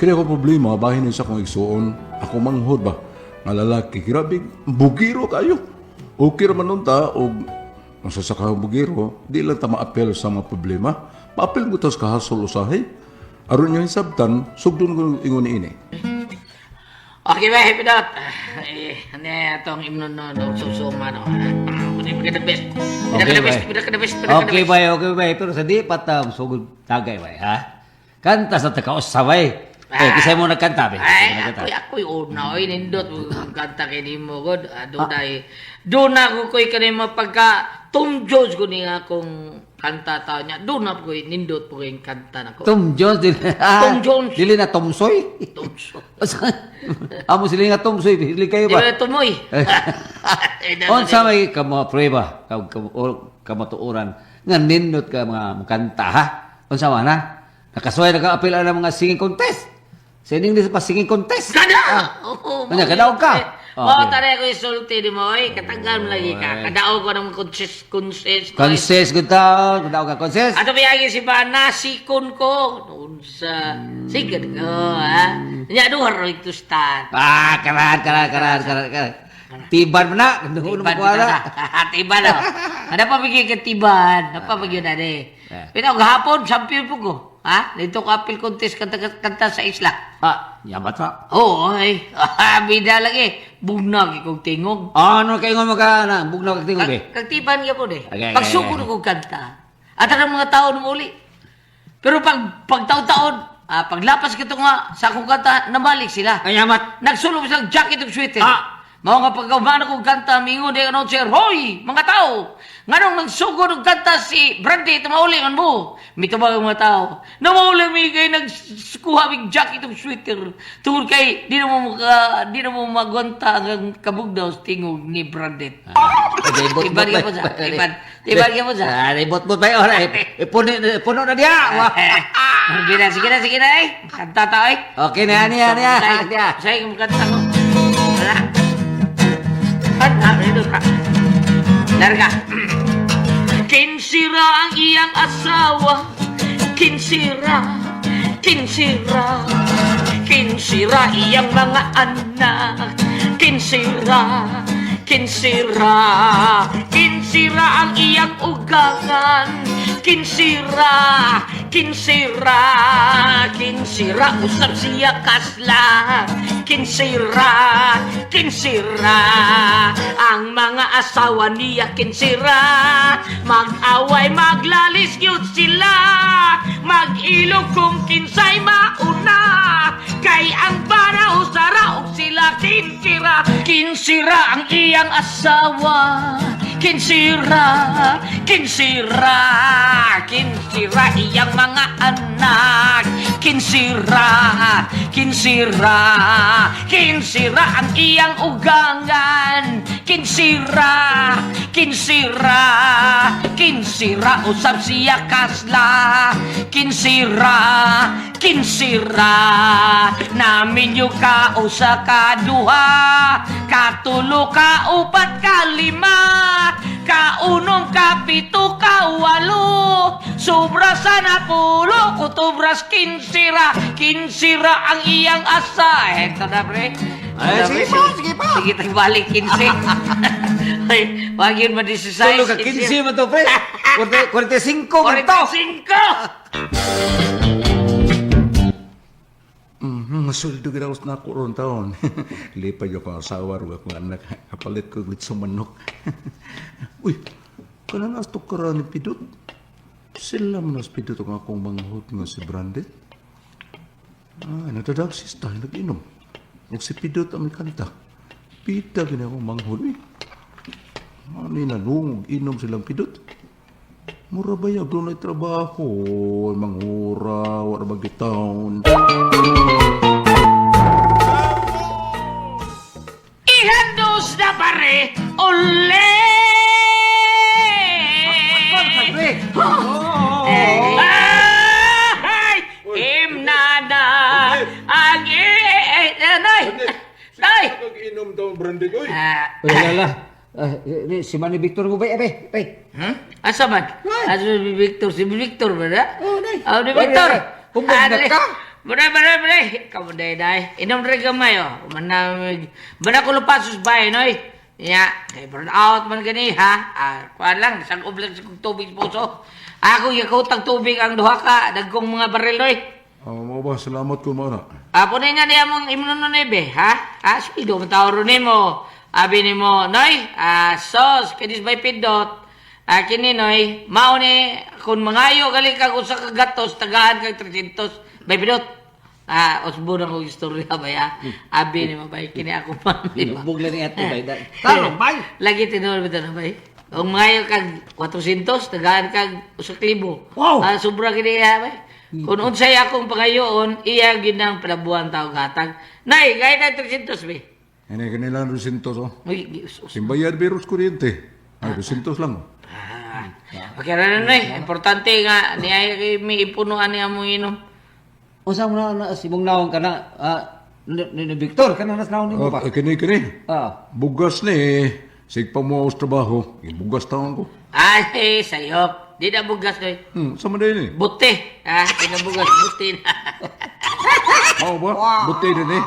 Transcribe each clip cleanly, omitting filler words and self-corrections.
Kaya ko problema, bahin sa kong igsuon. Ako manghod ba? Nga lalaki, grabe, bugiro kayo. Okay raman nun ta, o masasakang bugiro, di lang ta ma-apel sa mga problema. Pa-apel mo tas kahasol usahay. Aron yung sabtan, sugdon ko ingon ini. Okay ba, Hipidot? Ano itong imnon no, susuma, no? Pinaka the best. Pinaka the best. Okay ba. Pero sa di patam, sugod tagay ba, ha? Kanta sa takaosaway. Kisay mo nagkanta, be. Ako'y una, nindot, kanta kini mo, God. Doon ako ko'y kanima pagka Tom Jones ko niya akong kanta tao niya. Doon ako ko'y nindot po kayong kanta na ko. Tom Jones, Tom Jones. Dili na Tomsoy? Amo sila nga Tomsoy, dili kayo ba? Di ba tumoy? Onsa may prueba, kamatuuran, nga nindot ka mga kanta, ha? Onsa man, ha? Nakasuway nag-apil ang mga singing contest. Sa English pa singing contest. Kada! Oo. Kadaog ka? Oo, tara ko isulti ni mo, katagal mo lagi ka. Kadaog ko ng consist. Consist, good taon. Kadaog ka, consist. Ato biyagi si ba, nasikon ko. Noon sa sigad ko, ha? Nya, duhar ro ito stand. Karan. Tiban mo na. Tiban, no? Ada pa bigyan ka tiban. Ada pa bigyan na, Pero gahapon, champion po ko. Ha? Dito ka appeal contest kanta sa isla. Yamat sa. Oo, ay. Bida lagi. Bugnag ikong tingog. Ano kayo nga bugnag tingog eh? Kagtiban ka po de. Okay. Pagsukod ko kanta. At ang mga tao nung uli. Pero pag taon-taon, paglapas kito nga sa akong kanta, nabalik sila. Ay, yamat. Nagsulong silang jacket ug sweater. Mao nga pagkaumana kong kanta, mingon di announcer, hoy, mga tao! Nganong nagsugod ng kanta si Brandy, tumauli man mo. Mitubag ang mga tao. Namauli mi kay nagkuha mig jacket ug sweater. Tungod kay di na mo magwanta ang kabugdaw sa tingog ni Brandy. Iban ka po sa. Iban ka po sa. Bot ba yun? Puno na diya. Sige na eh. Kanta tao eh. Okay na yan. Sa'yo kung kanta ko. Wala. Ito ka. Larga. Kinsira ang iyang asawa. Kinsira iyang mga anak. Kinsira ang iyang ugangan. Kinsira usap siya kasla. Kinsira ang mga asawa niya. Kinsira mag-away, maglalis yun sila. Mag-ilog kung kinsay mauna. Kay ang banaw sa raog sila. Kinsira ang iyang asawa. Kinsira iyang mga anak. Kinsira ang iyang ugangan. Kinsira usap siya kasla. Kinsira namin yung ka usa ka duha, katulo ka upat ka lima, kaunom ka pito ka walo, sobra sana pulo kutubras. Kinsira ang iyang asa. Ito na pre. Sige pa. Sige tagbalik 15. Ay, wag yun ma-decisize. Tulo ka 15 mo to, pre. 45 mo to. 45! Masuldo ginawas na ako ron taon. Lipay ako ang asawa, ruga ko anak, kapalit ko with sumanok. Uy, kananas to karani pidot. Sila mo nas pidot ang akong manghot nga si Brandet. Nagdadag sista, nag-inom. Huwag si pidot ang may kanta. Pita gina akong manghot. Uy, ano nung inom silang pidot. Mura ba yung doon ay trabaho? Manghura, wala bagitaon. Ihandos na pare, ole! Ay! Imnada! Nay! Pag-inom daw, Brandy, oy! Wala. Si Manny Victor mo ba? Asa man? Asa si Victor? Si Victor ba na? Oo, nay. Ni Victor! Kumbag na ka? Baday. Kamu day. Inom rin gamay, oh. Bana ko lupa sus bahay, noy. Ya, kay burn out man gani, ha? Kuhaan lang, isang ublag sa tubig sa puso. Ako, yakutang tubig ang duha ka, dagkong mga baril, noy. Mo ba, salamat ko mana. Apo na nga niya mong imunon be, ha? Sumido, matawaro ni mo. Abi ni mo, noy, sos, kadis by pindot. Kini, noy, mao ni, kung mangayo, galing ka kung sa kagatos, tagaan kag 300, by pindot. Osbo na kong istorya ba ya? Abi ni mo, bay, kini ako man, di ba? Binubog lang niya ito, bay. Taro, bay. Lagi tinuro bito na, bay. Kung mangayo kag 400, tagaan kag 1,000. Wow! Sobra kini, ha, bay. Kung unsay akong pangayoon, iya ginang palabuhan tao gatag. Nay, gaya na 300, be. Ini kanilang 200, oh. Uy, Diyos. Simbayad virus kuryente. Ay, 200 lang. Okay na na, importante nga, niya may ipunuan niya mo inom. Usa mo na, simong naong ka na, ni Victor, ka na naon ni mo ba? Kini. Bugas ni, sigpa mo sa trabaho. Bugas taon ko. Ay, sayop. Di na bugas ko. Sama din ni. Buti. Pinabugas, buti na. Mau ba? Buti din eh.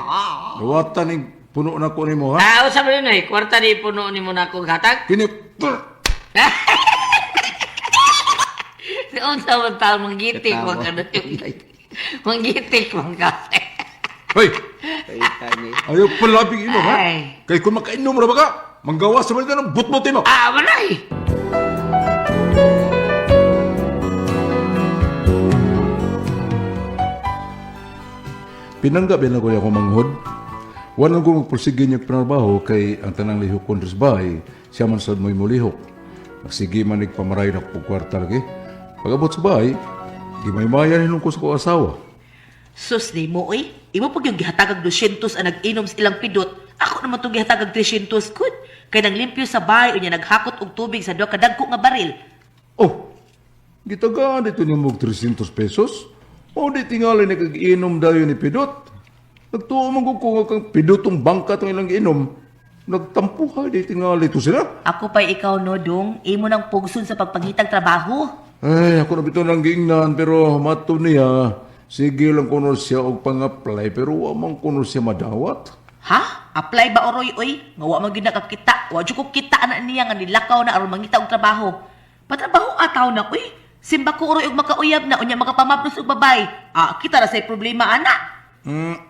Dawatan ni puno na ko ni mo, ha? Usap rin na kwarta di puno ni mo na akong hatag. Kini, Noon sa mga tao, manggitik, wag ka na yung manggitik, wag ka. Hoy! Ay, tani. Ayaw palabing inom, ha? Ay. Kaya kung makainom na ba ka, manggawa sa mga ng butbutin mo. Manay! Pinanggap yan ako yung manghod. Walang ko magpursige niya pinarbaho kay ang tanang lihok ko sa bahay, siya man sad mo'y mulihok. Magsige man nagpamaray na po kwarta lagi. Pag-abot sa bahay, di may mayan hinong ko sa ko asawa. Sus ni mo, oy. Imo pag yung gihatagag 200 ang nag-inom sa ilang pidot. Ako naman itong gihatagag 300, good. Kaya nang limpyo sa bahay o niya naghakot og tubig sa doon kadagko nga baril. Oh, gitagaan dito niyo mong 300 pesos? O di tingali na kag-inom dayo ni Pidot. Nagtuo man ko kang Pidotong bangka itong ilang inom. Nagtampuhay di tingali ito sila. Ako pa'y ikaw, no, dong. Imo ng pugsun sa pagpangitag trabaho. Ay, ako na bito nang giingnan, pero mato niya, sige lang kuno siya og pang-apply, pero wamang kuno siya madawat. Ha? Apply ba oroy, oy? Nga wa man gyud nakakita. Wa jud ko kita na niya nga nilakaw na aron mangita og trabaho. Patrabaho ataw na, oy. Simba ko oroy og makauyab na unya makapamaplos og babay. Kita ra say problema ana.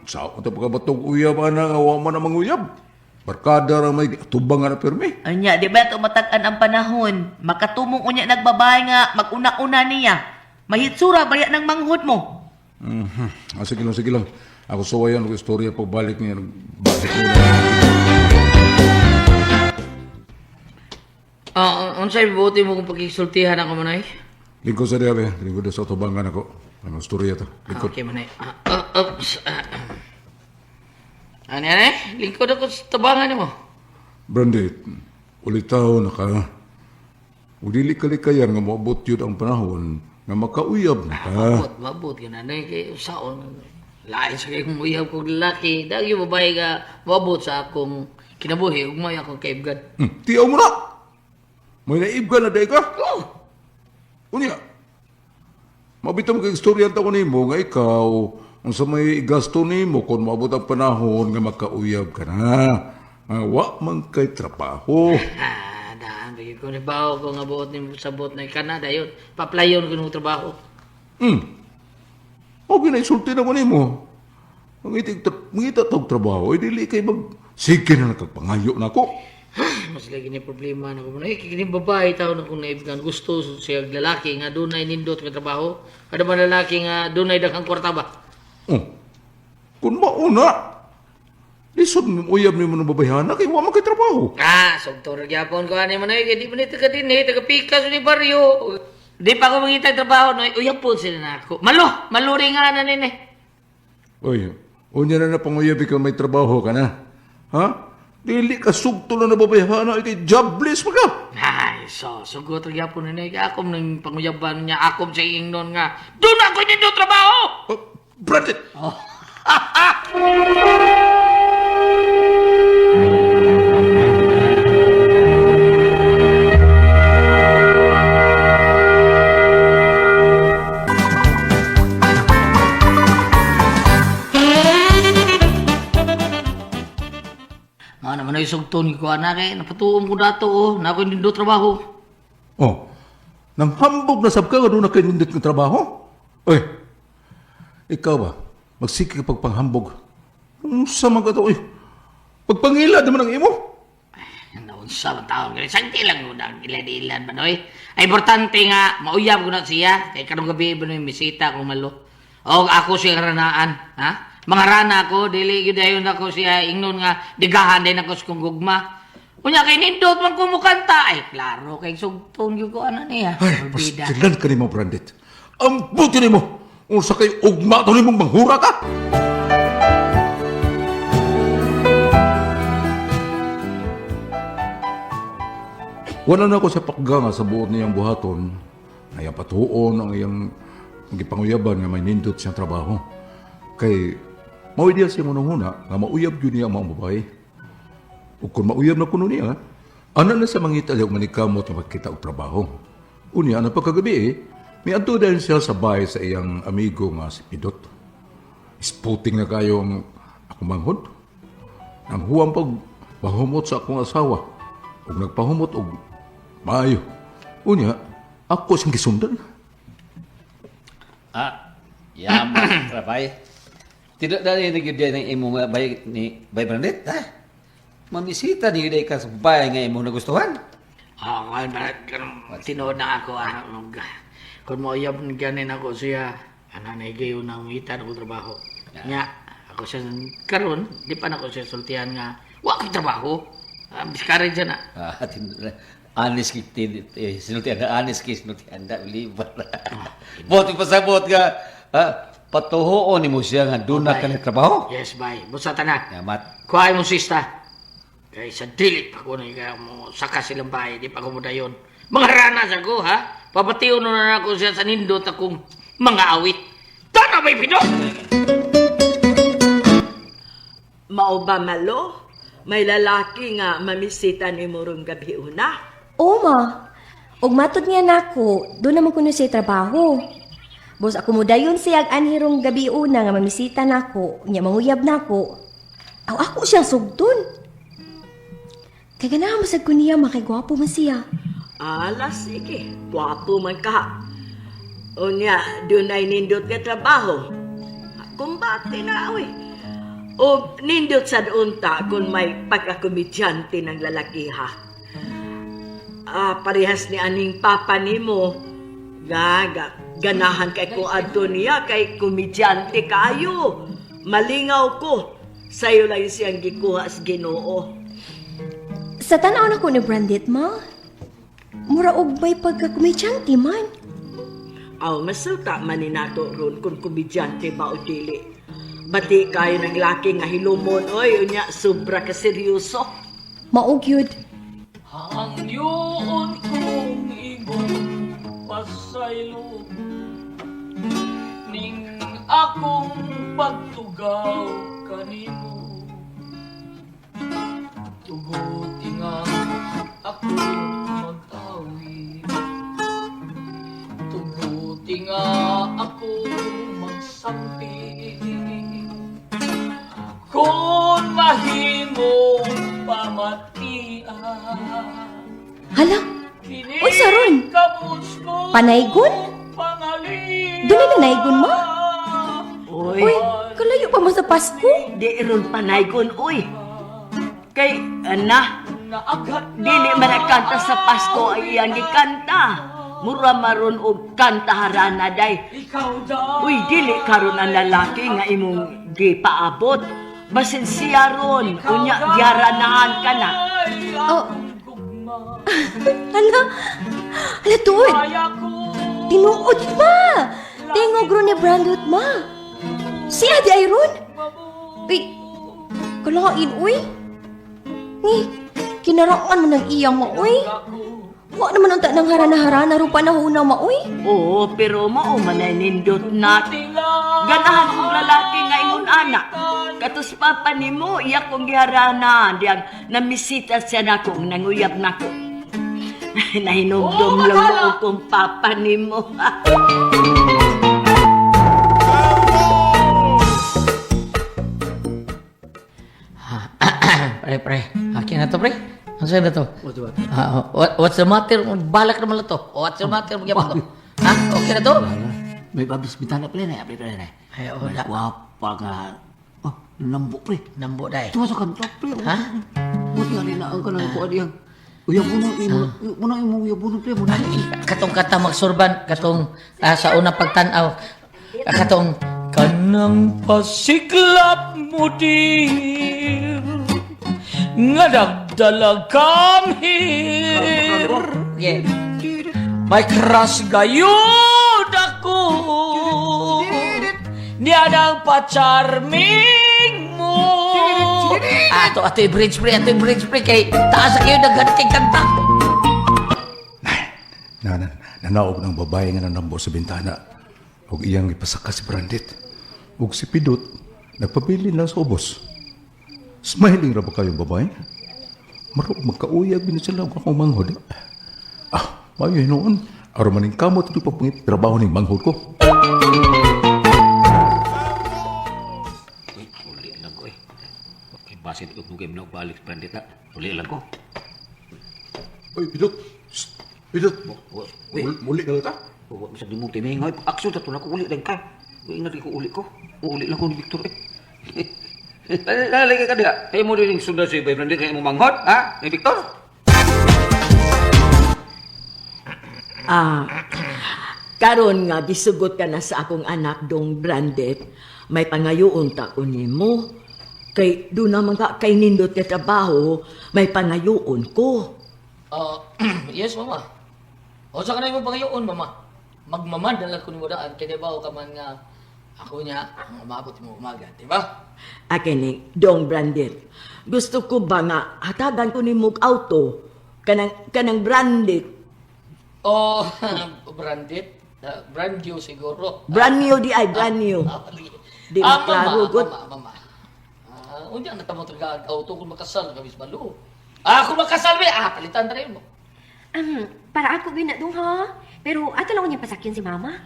Sao ito pagkabatog uyab, ana, nga wa man na manguyab. Barkada ra may tubangan na permi. Anya, di ba ito matag-an ang panahon? Makatumong unya nagbabay nga mag-una-una niya. Mahitsura baya ng manghod mo. Sige lang. Ako sawayan ko istorya pagbalik niya. Bakit mo na? Unsay buti mo kung pagkisultihan ako manay? Lingkod sa diya, lingkod sa tubangan ako. Ang istorya to. Lingkod. Okay manay. Oops. Ano yan lingkod ako sa tabangan mo. Brandy, ulit tao na ka. Udili-kalikayan nga maabot yun ang panahon nga makauyab na ka. Mabot ka na. Kaya saon. Lain sa kayong uyab kong lalaki. Dahil yung babae nga mabot sa akong kinabuhi. Ugmay akong kaibgan. Tiyaw mo na! May naib ka na dahi ka? Unya, mabitaw mo kay istorya ko ni mo nga ikaw, kung sa may gasto ni mo, kung maabot ang panahon nga makauyab ka na, wa man kay trabaho. Daan, bigyan ko ni Bao ko nga buot ni sa buot na Canada yun. Paplayon ko ng trabaho. Okay na, isulti na ko ni mo. Mangita tawag trabaho, dili kay sige na nakagpangayo na ko. Mas lagi ni problema na ko. Kini babae tao na kung naibgan. Gusto siya lalaki nga doon ay nindot ka trabaho. Kada ba lalaki nga doon ay daghang kwarta ba? Kung mauna, lisod mo uyab ni mo ng babayhana, kay wa man kay trabaho. Sugtor gyapon ko ani man ay di man taga din taga Pikas ni baryo. Di pa ko mangita trabaho no. Uyab po sila na ako. Maluri nga na nini. Oy, unya na panguyab ikaw may trabaho ka na. Ha? Dili ka sugto na nababayhana, kay jobless mo ka. Ay, sugot gyapon ni akom nang panguyaban niya akom sa ingnon nga. Doon ako nindo trabaho. Brandon! naman ay sugton ko ana kay napatuom ko dato na ako nindo trabaho. Oh, nang hambog na sab ka, ano na kayo nindit ng trabaho? Oy, ikaw ba, magsiki ka pagpanghambog. Ang sama ka to, pagpangila naman ang imo. Naunsa man taon kay sagti lang ko nang ilan-ilan man oy. Ay importante nga mauyab ko na siya kay karong gabi ba no misita ko malo. O ako siya ranaan, ha? Mga rana ko, dili gyud ayon ako siya ingnon nga digahan din ako sa kong gugma. Unya kay nindot man ko mukanta ay klaro kay sugton gyud ko ana niya. Ay, Bida. pastilan ka ni mo, Brandit. Ang buti ni mo, unsa kay ugma to ni mong manghura ka. Wala na ako sa pakga nga sa buot niyang buhaton, na iyang patuon ang iyang gipanguyaban nga may nindot siyang trabaho. Kay, mao diya siya munang-una nga mauyab yun niya ang mga babae. O kung mauyab na kuno niya, ana na sa mangita liya manikamot nga magkita og trabaho. Unya, na pagkagabi may adto dahil siya sa bahay sa iyang amigo nga si Pidot. Isputing na kayo ang akong manghod. Nang huwang pag mahumot sa akong asawa. Ug nagpahumot og maayo. Unya, ako siyang gisundan. Yaman, trabay. Tidak dali na gyud ng imo nga bay ni Bay Brandit, ha? Mamisita ni day ka sa bahay nga imo nagustuhan. Kaya ba, tinood na ako, kung mauyab na ganin ako siya, ananay gayo na umitan ako trabaho. Nga, ako siya, karon di pa na ako siya sultihan nga, wa ko trabaho. Biskara dyan na. Anis ki sinultihan na anis ki sinultihan na libar. Bot pasabot nga patuhoon ni mo siya nga doon na ka na trabaho. Yes, bye. Busa tanak. Yamat. Kuhay mo sista. Kaya sa dilit pa ko na ikaw mo saka silang bahay, di pa ko mo dayon. Mga ranas ako, ha? Papatiyon na ako siya sa nindot akong mga awit. Tara may pinot! Mao ba malo? May lalaki nga mamisita ni murong gabi una. Oo, ma. Og matod niya nako, doon naman kuno siya trabaho. Bos ako mo dayon siya anhirong gabi una nga mamisita nako, nya manguyab nako. Aw ako siyang sugdon. Kay ganahan masag ko niya makigwapo man siya. Ala, sige. Wapo man ka. Unya, doon ay nindot ka trabaho. Kumbati na, uy. O nindot sa unta kung may pagkakomedyante ng lalaki, ha. Parehas ni aning papa ni mo. Ganahan kay kung adto niya kay komedyante kayo. Malingaw ko. Sa'yo lang siyang gikuha sa Ginoo. Sa tanaw na ko ni Brandit, ma. Mura og may pagkakumedyante man. Aw, masuta man ni nato ron kung komedyante ba o dili. Bati kayo ng laki nga hilumon, oy, unya, sobra ka seryoso. Maog yun. Hangyoon kong imong pasaylo ning akong pagtugaw kanimo. Tuguti nga ako mag-awit. Tuguti nga ako magsampi. Kung mahimong pamatian. Hala, unsa ron? Panaygon? Doon na naigon, ma? Oy, Uy, kalayo pa mo sa Pasko? di ron panaygon, oy. Kay, ana, dili man nagkanta sa Pasko ay iyang gikanta. Mura maron og kanta harana day. Uy, dili karon ang lalaki nga imong gipaabot. Basin siya ron, unya diaranahan ka na. Oh. Hala, tuod. Tinuod, ma. Tingog ron ni Brandot, ma. Siya di ay ron. Uy, kalain, uy. Ni, kinaraan mo ng iyang mo, uy. Wa naman ang tanang harana-harana ro panahon na ma, uy. Oo, pero mao man ay nindot na. Ganahan kong lalaki nga ingon anak. Katus papa nimo, iya kong giharana. Diyang namisita siya nako, nanguyab nako. Nahinugdom lang mo kong papa nimo. Pre, na to, pre? Ano sa'yo na to? What's the matter? Balak naman na to. What's the matter? Magyapon to. Ha? Okay na to? May babis bitana pala na, pre na. Ay, oo na. Wapa nga. Oh, nambo pre. Nambo, day. Tuwa sa kanta pre. Ha? Buti nga rin na ang kanang kuha diyang. Uyabunan, muna yung uyabunan pre. Muna Katong kata magsurban, katong sa unang pagtanaw. Katong kanang pasiklap mo dir nga nagdalag kam here. Yeah. May crush gayud ako niya nang pa-charming mo. Ato yung bridge pre, kay taas sa kayo naghanting kanta. Nanaog ng babae nga nanambo sa bintana. Huwag iyang ipasaka si Brandit. Huwag si Pidot, nagpabili lang sa ubos. Smiling ra ba kayong babae? Marog magkauyag din sila kung akong manghod. Mayo noon. Araw maning kamot ito papangit trabaho ng manghod ko. Uli lang ko eh. Okay, basit ko kung game na balik Brandit na. Uli lang ko. Uy, Pidot! Pidot! Muli ka lang ta? Huwag mo sa di mong tiningoy. Aksyon, tato na ko uli lang ka. Ingat ko uli ko. Uli lang ko ni Victor eh. Lalagay ka diha. Kaya mo rin yung sundan si Bay Brandit. Kaya mo manghod, ha? Ni Victor? Karon nga gisugot ka na sa akong anak dong Brandit, may pangayoon ta ko nimo. Kay do naman ka kay nindot ka trabaho, may pangayoon ko. Yes, mama. O sa kanay mo pangayoon, mama. Magmamadala ko ni mo daan, kaya ba ka man nga ako niya, maabot mo umaga, di ba? Akini dong Brandit. Gusto ko ba nga hatagan ko nimo og auto kanang Brandit. O, Brandit? Brand new siguro. Brand new di ay brand new. Di maklaro gud. Mama. Unya na tamo talaga auto kung makasal kami sa balo. Kung makasal be, palitan tayo mo. Para ako gina dong ha. Pero ato lang ko niya pasakyan si mama.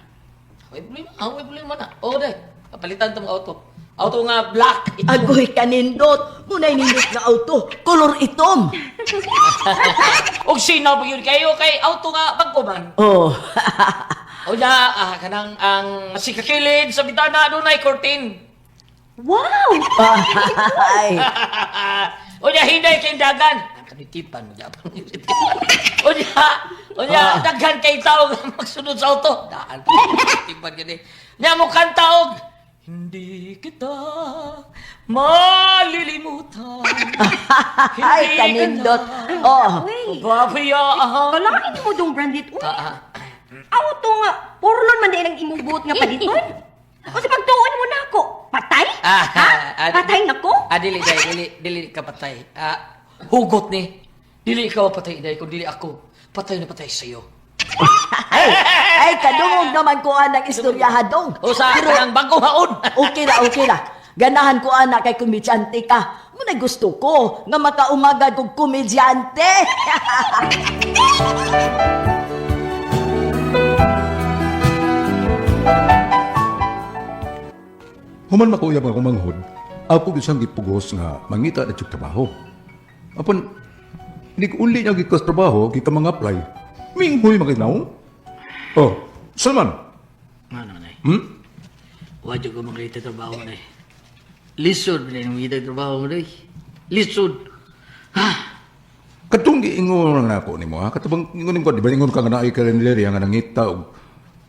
May problema na. Oo, day. Palitan tamo auto. Auto nga black. Agoy kanindot, munay nindot nga auto, color itom. Og sinaw pa yun kayo kay auto nga pagkuman. Oh. O niya, kanang ang sikakilid sa bitana doon ay curtain. Wow! Ay. O niya, hinday kay dagan. Ang kanitipan mo dyan. O niya, daghan kay tao nga magsunod sa auto. Daan, kanitipan yun eh. Niya mo kantaog. Hindi kita malilimutan. Ay, kanindot. Oh. Uy, Babaya. kalain mo dong Brandit. Uy, auto nga. Purlon man din ang imubuot nga paliton. O sa pagtuon mo na ako, patay? Ha? Patay na ko? Dili ka patay. Hugot ni. Dili ikaw patay, dahil kung dili ako, patay na patay sa'yo. Ay, kadungog naman ko ang istoryahan dong. O sa kanang bagong haon. Okay na. Ganahan ko anak kay komedyante ka. Muna gusto ko nga makaumagad kong komedyante. Human makuyab nga akong manghod, ako isang gipugos nga mangita na tiyog trabaho. Apon, uli niya gikas trabaho, kita mga apply, minghoy makinaw. Oh, Salman, Ano na Wadyo ko makita trabaho na eh. Lisod na yung makita trabaho mo na eh. Lisod. katong giingon lang ako nimo ha, katubang ingon ko, di ba ingon ka nga naay kalendarya nga nangita og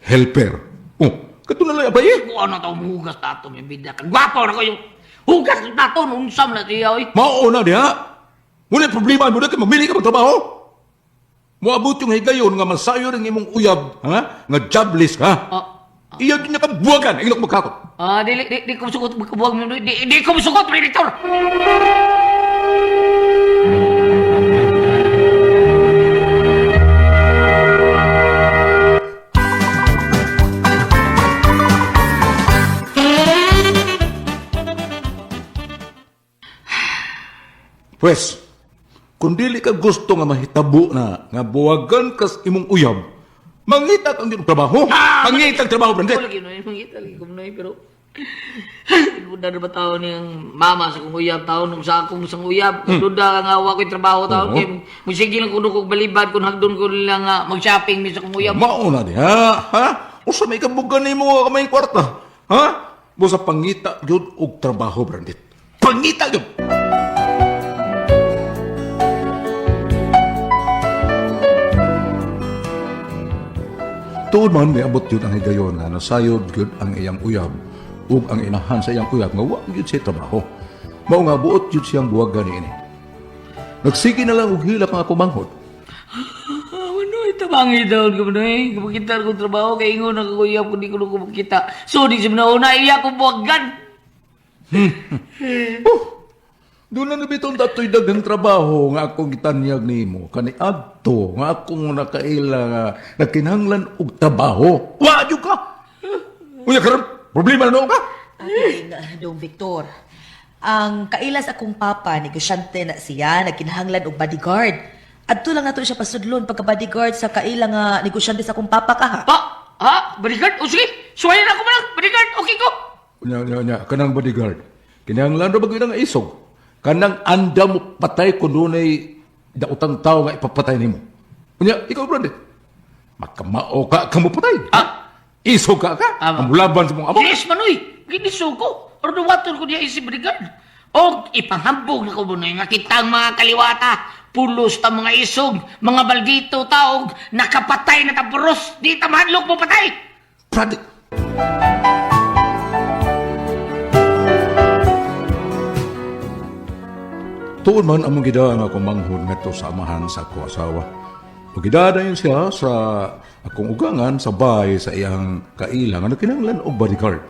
helper. Oh, katong na lang abay. Kung ano tao hugas tato, may bida ka. Gwapo na ko yung hugas ng tato, unsam na siya eh. Mauna diha. Muna problema mo na kay mamili ka magtrabaho. Moabot yung higayon nga masayo ring imong uyab, ha? Nga jobless ka. Iya din ka buwagan, ilok magkakot. Di ko masukot, magkabuwag mo. Di ko masukot, Predator! Pwes, kung dili ka gusto nga mahitabo na nga buwagan kas imong uyab, mangita kang din trabaho. Mangita ang trabaho, Brandit. Lagi na yung mangita, lagi ko na pero Duda na ba tao niyang mama sa kong uyab, tao nung sa akong sang uyab. Duda ka nga awa ko'y trabaho tao. Oo. Kaya musige lang kuno kong balibad kung hagdon ko lang mag-shopping mi sa kong uyab. Mauna di, ha? O sa may kabugan ni mo kamay kwarta, ha? Busa pangita yun og trabaho, Brandit. Pangita yun! Tuod man, may abot yun ang higayon na nasayod yun ang iyang uyab ug ang inahan sa iyang uyab nga wa yun siya trabaho. Mao nga buot yun siyang buwagan ni ini. Nagsige na lang og hilak nga ako manghod. Manoy, tabangi daw ko manoy. Kapag kita kong trabaho, kaya ingon ang kuyab kung di ko nung kumakita. So, di siya na iya kong buwagan. Doon na nabitong dato'y dagang trabaho nga akong gitanyag nimo kani adto nga akong nakaila nga nakinahanglan og trabaho. Wa jud ka. Unya karon problema na ka? Ay, Dong Victor. Ang kailas akong papa, negosyante na siya, nagkinahanglan og bodyguard. Adto lang nato siya pasudlon pagka-bodyguard sa kaila nga negosyante sa akong papa ka ha. Bodyguard? O sige, suwayan ako man lang. Bodyguard, okay ko. Unya, kanang bodyguard. Kinahanglan ra bagay nga isog. Kanang anda mo patay kung dunay daotang tao nga ipapatay nimo. Unya, ikaw Brandit. Makamao ka kamo patay. Isog ka ka. Ang laban sa mong amo. Yes, manoy. Giniso ko. Pero nawaton ko niya isip bodyguard. O ipanghambog na ko manoy nga kitang mga kaliwata. Pulos ta mga isog, mga baldito taog, nakapatay na tapuros. Di ta mahanlok mo patay. Brandit. Tuon man among gidaan ako manghod ngadto sa amahan sa ako asawa. Ug gidadayon siya sa akong ugangan sa bahay sa iyang kaila nga nagkinahanglan og bodyguard.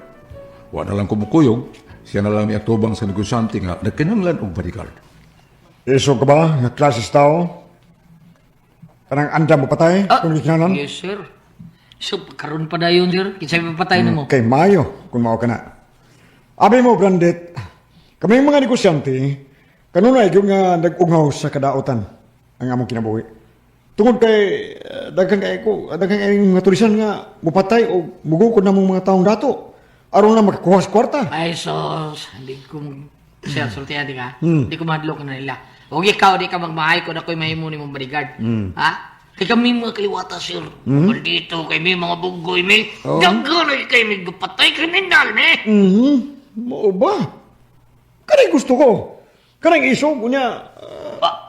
Wa na lang kumukuyog, siya na lang miatubang sa negosyante nga nagkinahanglan og bodyguard. Iso ka ba? Nga klases tao? Parang anda mo patay? Kung ikinanan? Yes, sir. So, karon pa na yun, sir. Kinsay papatay na mo. Kay Mayo, kung mao ka na. Abi mo, Brandit, kami mga negosyante, kanunay yung nga nag-ughaw sa kadaotan ang among kinabuhi. Tungod kay daghang kay nga tulisan nga mupatay o mugukod na mong mga taong dato. Aron na makakuha sa kwarta. Ay, sos. Hindi ko, sir, sultihan di ka. Hindi ko mahadlok na nila. Huwag ikaw, di ka magmahay ko na ko'y mahimo ni mong bodyguard. Ha? Kay kami mga kaliwata, sir. Dito, kay may mga bugoy, may daganoy kay may gupatay, kriminal, may. Mao ba? Kanay gusto ko. Kanay isog, kunya,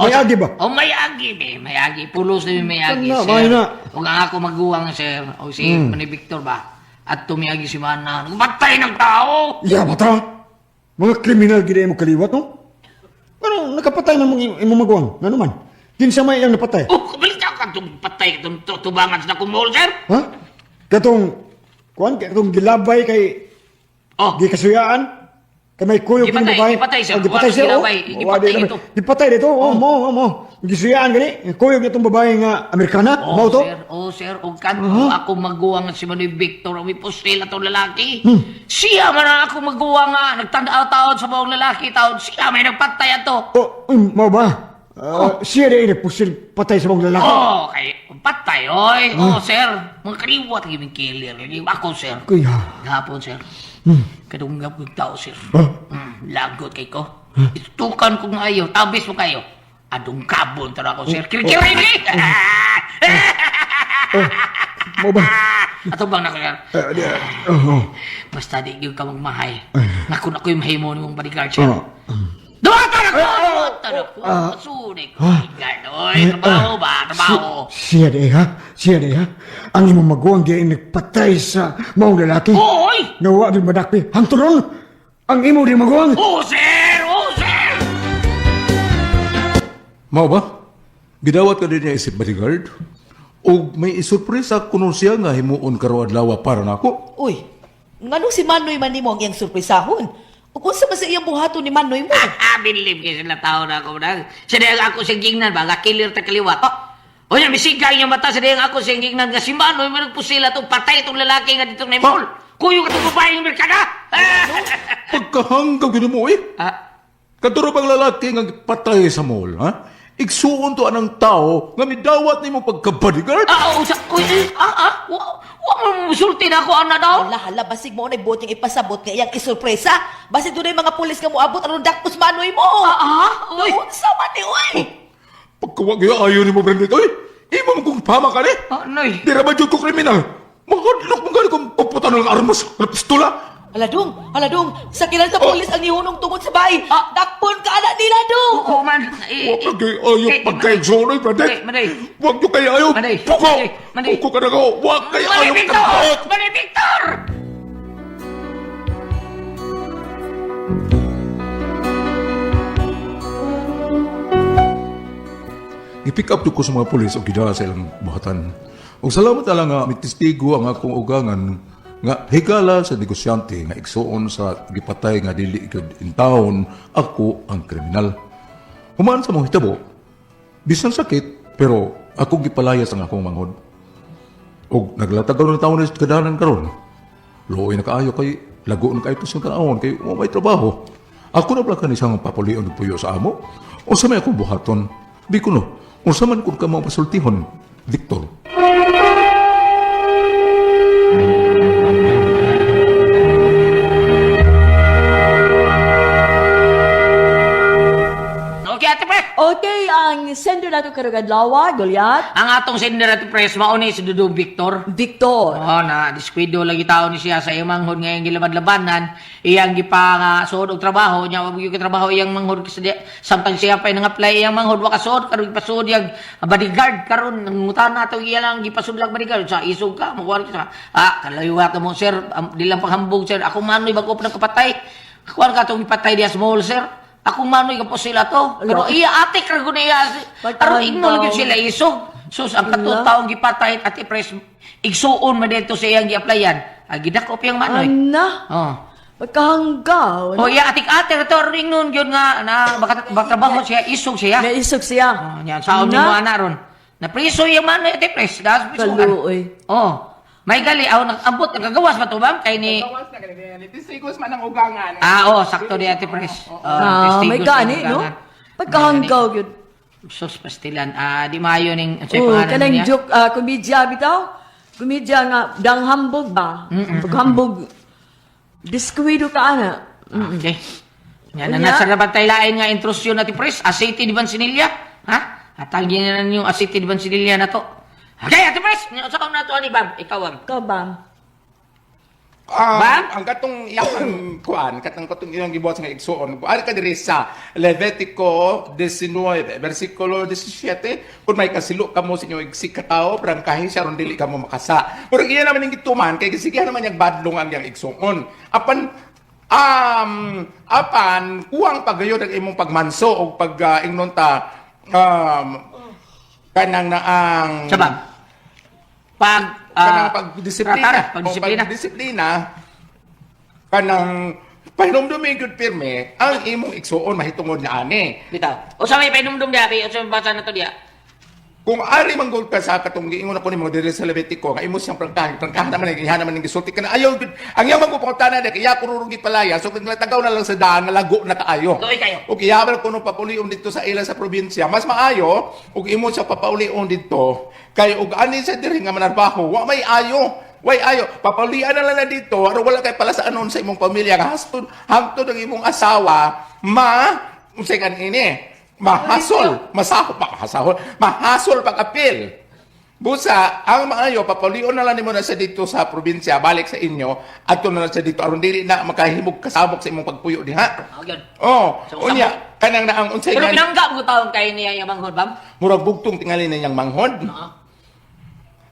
may agi ba? O may agi, be. May agi. Pulos na may agi, Sana, sir. may na. Huwag ang ako maguwang, sir. O si Manny Victor ba? At tumiagi si Mana. Nagpatay ng tao! Ya, bata. Mga kriminal gina mo kaliwat, no? Ano, nakapatay na mong imong magwang. Nga naman. Kinsa may iyang napatay. Oh, kabalita ka itong patay, itong tubangan sa kumol, sir. Ha? Katong gilabay kay Oh, gikasuyaan. Kay may kuyog ng Gipatay, babae. gipatay siya. Oh, gipatay Wala siya. gilabay. Gipatay ito. Gipatay dito. Oh, mo. Gisuyaan gani. Kuyog nitong babae nga Amerikana. Mao to? sir. Oh, sir. O kanto ako maguwang si Manny Victor. May postila itong lalaki. Siya man ang ako maguwang nga. Nagtanda-taon sa mga lalaki taon. Siya may nagpatay ato. Oh, mao ba? Siya rin pusil patay sa mga lalaki. Oh, kay patay, oy. Oh, sir. Mga kaliwat yung killer. Ako, sir. Kuya. Gapon, sir. Kadunggap kong tao, sir. Ha? Lagot kay ko. Itutukan ko ngayon. Tabis mo kayo. Adong kabon tara ko, sir. Kiri-kiri ni! Mao ba? Ato bang nako, sir? Oh. Basta di yung ka magmahay. Naku yung mahimo ni mong bodyguard, sir. Doon tara ko! Tara ko! Masunik. Bodyguard, oy. Trabaho ba? Trabaho. Siya de ha? Ang imong maguwang di nagpatay sa maong lalaki. Oy! Nawa din madakpi. Hangturon! Ang imo di maguwang. Oh, sir! Oh, sir! Mao ba? Gidawat ka din niya isip bodyguard? O may isurpresa kuno siya nga himuon karo adlaw para nako? Uy, nganong si Manoy man nimo ang iyang surpresahon? O kung sa ba sa iyang buhaton ni Manoy mo? Believe kayo sila tao na ako na. Sa dayang ako siyang gingnan ba? Kakilir ta kaliwat. O yan, misigal yung mata sa dayang ako siyang gingnan. Nga si Manoy, may nagpusila itong patay itong lalaki nga dito na mall. Kuyo ka itong babae ng Merkada. Pagkahanggang gino mo eh. Ah, Katuro bang lalaki nga patay sa mall, ha? Igsuon to anang tao nga midawat nimo pagka-bodyguard. Wa mo musulti na ako ana daw. Hala, basig mo na buting ipasabot nga iyang isurpresa. Basig doon mga pulis nga mo abot aron dakpos manoy mo. Uy. Unsa man ni, uy? Pagkawag yung ayaw ni mo, Brandit. Oy, imo mo kong pama ka ni. Anoy. Di ra ba dyan ko kriminal? Mahadlok mo gani kung puputan ng armas na pistola. Aladong, sa kilan sa pulis ang ihunong tungod sa bahay. Dakpon ka anak nila, dong. Oo man. Huwag kay ayaw pagkaigsoon, Brandit. Maday. Huwag nyo kay ayaw. Maday. Puko! Maday. Puko ka na ko. Huwag kay ayaw pagkaigsoon. Maday, Victor! I-pick up ko sa mga pulis o gidala sa ilang buhatan. O salamat na lang nga, may testigo ang akong ugangan nga higala sa negosyante nga igsuon sa gipatay nga dili ikad in town, ako ang kriminal. Humaan sa mga hitabo, bisan sakit, pero ako gipalayas ang akong manghod. O naglatagaw ng taon na kadanan karon. Looy na kaayo kay lago na kayo sa taon kay may trabaho. Ako na pala kanisang papulion ng puyo sa amo. O sa may akong buhaton, di ko no. O sa man kung ka mga pasultihon, Victor. Okay, Ate Pre. Okay, ang sender nato karugad lawa, Goliath. Ang atong sender at press mauni si Dudong Victor. Victor. Oh, na diskwido lagi tao ni siya sa iyang manghod ngayong gilabad-labanan, iyang gipanga suod og trabaho nya wag gyud trabaho iyang manghod kasi samtang siya pa nang-apply iyang manghod wa kasuod karon gipasuod yang bodyguard karon nangutan nato iya lang gipasudlag bodyguard sa isog ka magwari ka kalayo ka mo sir di lang paghambog sir ako manoy bago pa kapatay kuan ka tong ipatay diya small sir. Ako manoy ka po sila to. Pero iya ate krago na iya. Aron igno lagi sila isog. Sus ang katong taong gipatay at i-press igsuon man dito sa iyang gi-applyan. Agidakop yang manoy. Ana. Oh. Pagkahanggaw. Oh, iya atik-ate to ring nun gyud nga na bakatrabaho siya isog siya. Naisog siya. Oh, yan saon ni mo ana ron. Na priso yung manoy at i-press. Gas priso kan. Kaluoy. Oh. May gali aw nag-ambot nagagawas pa to bam kay ni Gawas na ganyan. Tisigos man ang ugangan. sakto di ate press. May gani, no? Pagkahanggaw yun. Sus pastilan. Di maayo ning sa Oh, pangalan kanang niya. joke, komedya bitaw. Komedya nga, dang hambog ba? Paghambog, biskwido ka ana. Okay. Yan na Unya? nasa rabat tayo lain nga intrusyon natin pres. Asiti di Bansinilla. Ha? Atagyan na yung asiti di Bansinilla na to. Okay, ate pres. Sa kong nato ni Bam. Ikaw Bam. Ikaw ba? Bam? Ang katong iyang kuan, katong iyang gibuhat sa igsuon. Ari ka diri sa Levitico 19 versikulo 17, kung may kasilo kamo sa inyo igsik ka tao, prangkahi siya ron dili kamo makasa. Pero iya naman ning gituman kay sige naman yang badlong ang yang igsuon. Apan kuwang pagayo ang imong pagmanso o pag ingnon ta kanang naang Sabang. kanang pagdisiplina. Pagdisiplina. Pagdisiplina, kanang pahinumdumi gyud pirme, ang imong igsuon mahitungod na ani. Bitaw. O sa may painumdum diya. O sa may basa na to diya. Kung ari manggol ka sa katong giingon ako nimo diri sa Levitico, nga imo siyang prangkahan naman ihan naman ning gisulti kana ayaw gyud. Ang yaman ko pangutana dek iya kururugi palaya, so kung natagaw na lang sa daan nga lago na kaayo. Tuoy kayo. Ug iyabal kuno papulion dito sa ila sa probinsya, mas maayo ug imo siya papaulion dito kay ug ani sa diri nga manarbaho, wa may ayo. Way ayo, papaulian na lang na dito, aron wala kay pala sa anon sa imong pamilya nga hangtod ang imong asawa unsay kan ini mahasol pag-apil. Busa, ang maayo, papaulion na lang nimo na sa dito sa probinsya, balik sa inyo, at na lang sa dito, aron dili na makahimog kasabok sa imong pagpuyo diha. O yun. Oh, So, unya, kanang naang unsay Pero nga, pinanggap ko taon kayo niya yung manghod Bam. murag bugtong tingali na niyang manghod.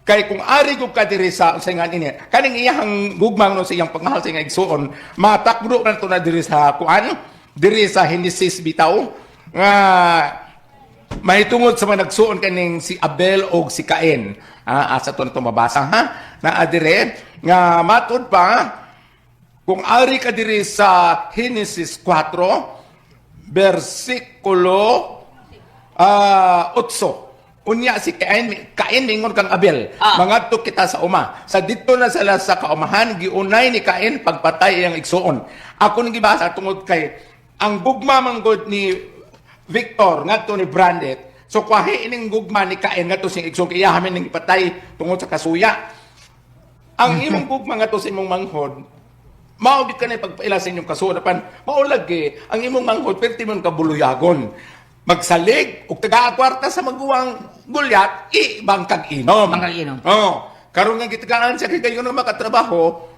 Kay kung ari gug ka diri sa unsay nga ini, kaning iyang gugmang no sa iyang pagmahal sa iyang igsuon, matakdo na to na diri sa kuan, diri sa Genesis bitaw, nga mahitungod sa mga nagsuon kaning si Abel o si Cain. Asa to na to mabasa ha? Na adire nga matud pa kung ari ka diri sa Genesis 4 versikulo 8. Unya si Cain mingon kang Abel. Mangadto kita sa uma. Sa dito na sila sa kaumahan giunay ni Cain pagpatay iyang igsuon. Ako ning gibasa tungod kay ang gugma manggod ni Victor ngadto ni Brandet So kwahi ining gugma ni Kain nga to sing igsong iyahamin ning ipatay tungod sa kasuya. Ang imong gugma nga to sa imong manghod, mao di ka na pagpaila sa inyong kasunapan, mao lagi ang imong manghod perti man kabuluyagon. Magsalig ug taga-kwarta sa maguwang gulyat, ibang kag-inom. Ang kag-inom. Oo. Karon nga gitagaan siya kay kayo na makatrabaho,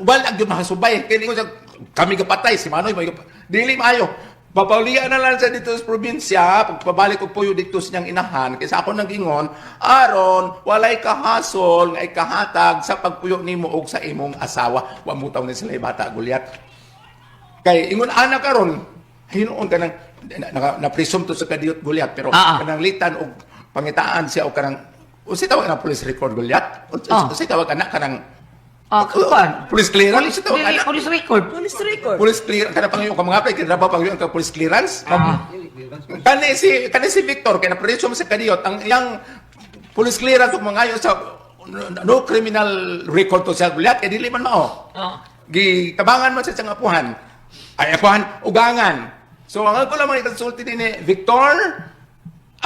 wala gyud mahasubay kini ko sa kami gapatay si Manoy may dili maayo. Papaulian na lang sa dito sa probinsya, pagpabalik ko puyo dito sa niyang inahan, kaysa ako nagingon, aron, walay kahasol, nga ikahatag sa pagpuyo ni mo og sa imong asawa. Wa mo taw ni sila bata gulyat. Kay ingon anak karon, hinuon ka nang na-presume to sa kadiyot gulyat, pero kanang litan og pangitaan siya og kanang, o siya tawag na police record gulyat, o siya tawag anak kanang, Kuan. police clearance, siya tawag Dili, anak. police record. Police record. Police clearance, kana pangyo ka mga play, kaya ba pangyo ka police clearance? Kani si Victor, kaya na-presume sa kadiyot, ang iyang police clearance ug mga sa no criminal record to sa gulyat, eh dili man mao. Gitabangan man sa siyang apuhan. Ay apuhan, ugangan. So ang ako lamang ikonsulti ni Victor,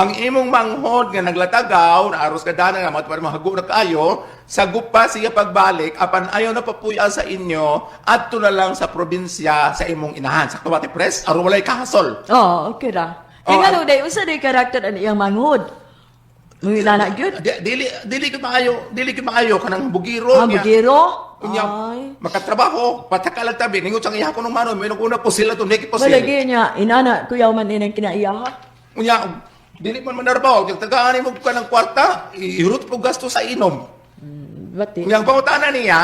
ang imong manghod nga naglatagaw, na aros ka dana nga matwar mahago na kaayo, sagup pa siya pagbalik, apan ayaw na papuya sa inyo, adto na lang sa probinsya sa imong inahan. Sakto ba, Press? Aron walay kahasol. Oh, okay ra. Oh, Kaya nga day, unsa day karakter ang iyang manghod? Mga na gyud. Dili ko maayo kanang bugiro. Ah, bugiro? Kunya, Ay. makatrabaho, patakalag tabi, ningot sang iya ko nung mano, may naguna po sila to, neki po sila. Malagi niya, inana, kuyaw man inang kinaiyaha. Kunya, dili man manarbaho, yung tagaan mo ka ng kwarta, ihurot po gasto sa inom. Bati. Kunya, ang pangutanan niya,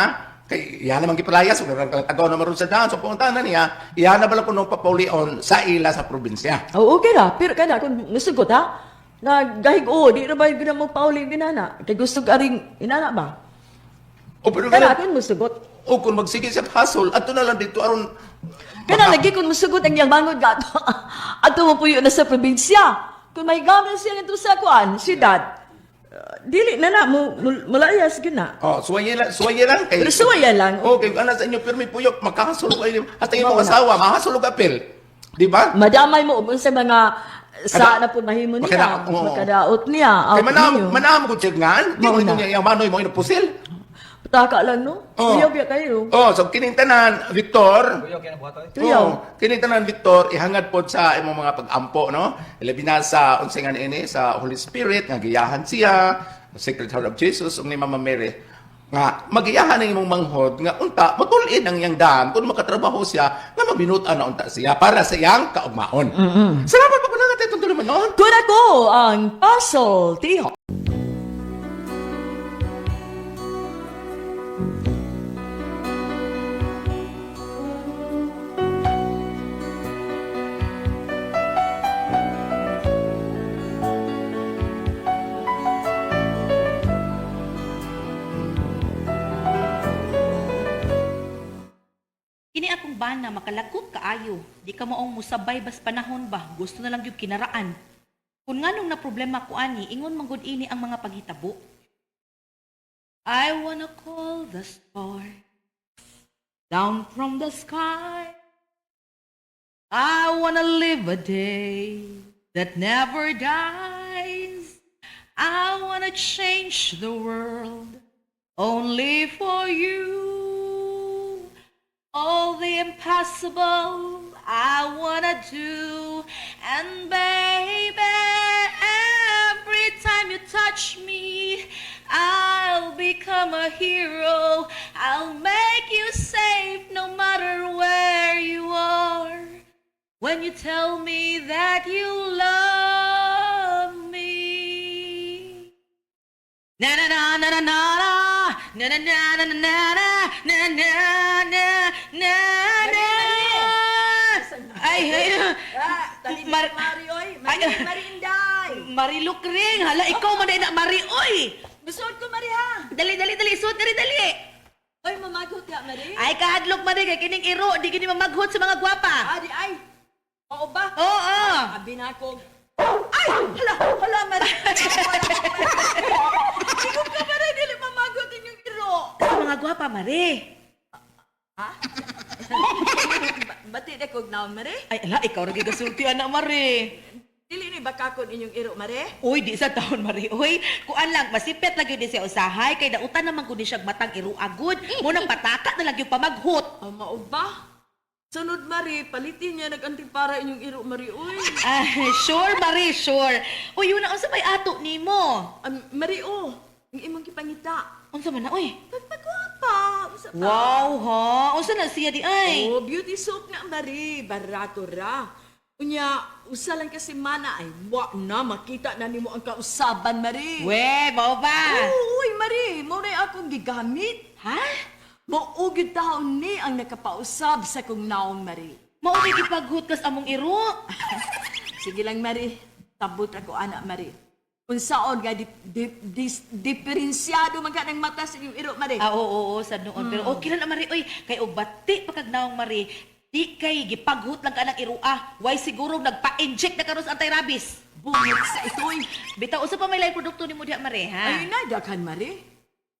kay iya naman gipalayas, kung tagaw na maroon sa daan, so pangutanan niya, iya na bala ko nung papaulion sa ila sa probinsya. Oh, okay ra. Pero kada kung nasugot ha, nga gahig di ra ba gyud mo pauli ginana? Kay gusto ka ring inana ba? O pero Kada ganun, kung musugot. o kung magsige siya hasol, ato na lang dito, aron, Kana lagi kung musugot ang iyang manghod gato. Ato mo puyo na sa probinsya. Kung may gamit siya nito sa kuan, siyudad. Dili na mulayas gyud na. oh, suwaye lang kay. Pero suwayan lang. Okay, ana sa inyo pirmi puyok, magkakasulog kayo. Hasta yung mga asawa, makasulog apel. Di ba? Madamay mo sa mga sa na po mahimo niya. Makadaot, oo. Makadaot niya. Kay out niyo. manam ko tiyagnan. Di mo Mauna. niya yung manoy mo inupusil. Pataka lang, no? Oo. Tuyaw biya kayo. Oh, so kinintanan, Victor. Tuyaw. Kinintanan, Victor, ihangad po sa imong mga pag-ampo, no? Ilabi na sa unsingan ini, sa Holy Spirit, nga giyahan siya, Sacred Heart of Jesus, ni Mama Mary. Nga, magiyahan ang imong manghod, nga unta, matulin ang iyang daan, kung makatrabaho siya, nga mabinutan na unta siya, para sa iyang kaugmaon. Salamat po po na natin itong tuloy manon. Kung ako ang puzzle, tiho. Kini akong bana makalakot kaayo. Di ka maong musabay bas panahon ba? Gusto na lang yung kinaraan. Kung nganong na problema ko ani, ingon manggod ini ang mga paghitabo. I wanna call the stars down from the sky. I wanna live a day that never dies. I wanna change the world only for you. All the impossible I wanna do. And baby, every time you touch me, I'll become a hero. I'll make you safe no matter where you are. When you tell me that you love me. Na na na na na na na na na na na na na na na na na. Ay, Mariluk ring, hala ikaw man na Mari, oy. Gusto ko, Maria. Dali, suot dali. Oy, mamagot ya, Maria. Ay, kahadlok man kay kining iro, di kini mamaghot sa mga gwapa. Adi, ay. Oo ba? Oo. Abi na ako. Ay, Hala, Maria. Ikaw ka, Maria, dili mamagot inyong iro. sa mga gwapa, Mari. Bati na kog naon, Maria. Ay, ala, ikaw rin gasulti, anak Mari. Dili ni bakakon inyong iro, Mare? Uy, di sa taon, Mari. Uy, kuan lang, masipet lang yun di siya usahay, kay dautan naman ko di siya matang iruagod. Munang pataka na lang yung pamaghot. Mao ba? Sunod, Mare, palitin niya nag-antipara inyong iro, Mare, uy. Ah, sure, Mari, sure. Uy, yun ang sabay ato ni mo. Mare, oh, ang imong kipangita. Unsa man na, uy? Pagpagwapa. Usa pa. Wow, ha? Unsa na siya di ay? Oh, beauty soap nga, Mare. Barato ra. Unya, usa lang kasi mana ay wa na makita na nimo ang kausaban, Mare. We, mao ba? Uy, Mare, mo na akong gigamit. Ha? Maugid taon ni ang nakapausab sa kong naong, Mare. Mao di ipaghut kas among iro. Sige lang, Mare. Tabot ako, anak, Mare. Unsaon nga diferensyado man ka ng mata sa iyong iro, Mare. Ah, oo, sa noon. Pero okay lang na, Mari. Uy, kay og bati pagkagnaong, Mari. Di kay gipaghut lang ka ng irua. Why siguro nagpa-inject na karon sa anti-rabies. Bungit sa ito'y. Bitaw, usa pa may lain produkto ni mo diha, Mari, ha? Ay, nadakan, Mare.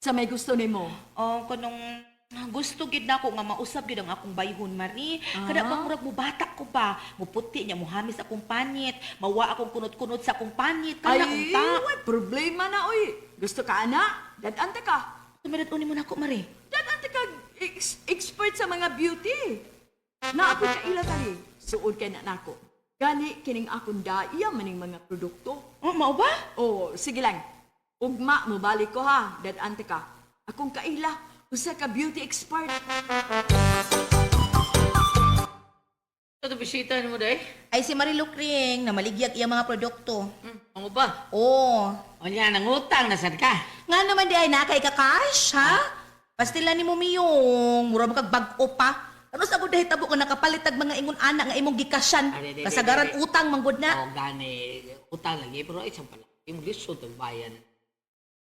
Sa may gusto nimo. Oh, kanong gusto gid nako nga mausab gid ang akong bayhon, Mari. Kada bang murag mo bata ko pa, muputi niya muhamis akong panit, mawa akong kunot-kunot sa akong panit, kana Ay, unta. what problema na, oy. Gusto ka, anak? Dadante ka. Tumirat uni mo nako, Mari. Dadante ka expert sa mga beauty. Na ako ka ilatari. Suod kay na nako. Gani, kining akong daiya maning mga produkto. Oh, mao ba? Oh, sige lang. Ugma, mabalik ko ha. Dadante ka. Akong kaila. Usa ka beauty expert. Ito bisita ni mo, day? Ay si Marilu Kring na maligyak iyang mga produkto. Ano ba? Oh, O niya, nangutang, nasad ka? nga naman di ay nakay ka cash, ha? Pastila ni mo miyong, mura mo kag bag-o pa. Ano sa gud hitabo ka nakapalit tag mga ingon anak nga imong gikasyan. Ari, Kasagaran ari. utang manggod na. O, gani, utang lagi, pero ay, isang pala. Yung lisod ang bayan.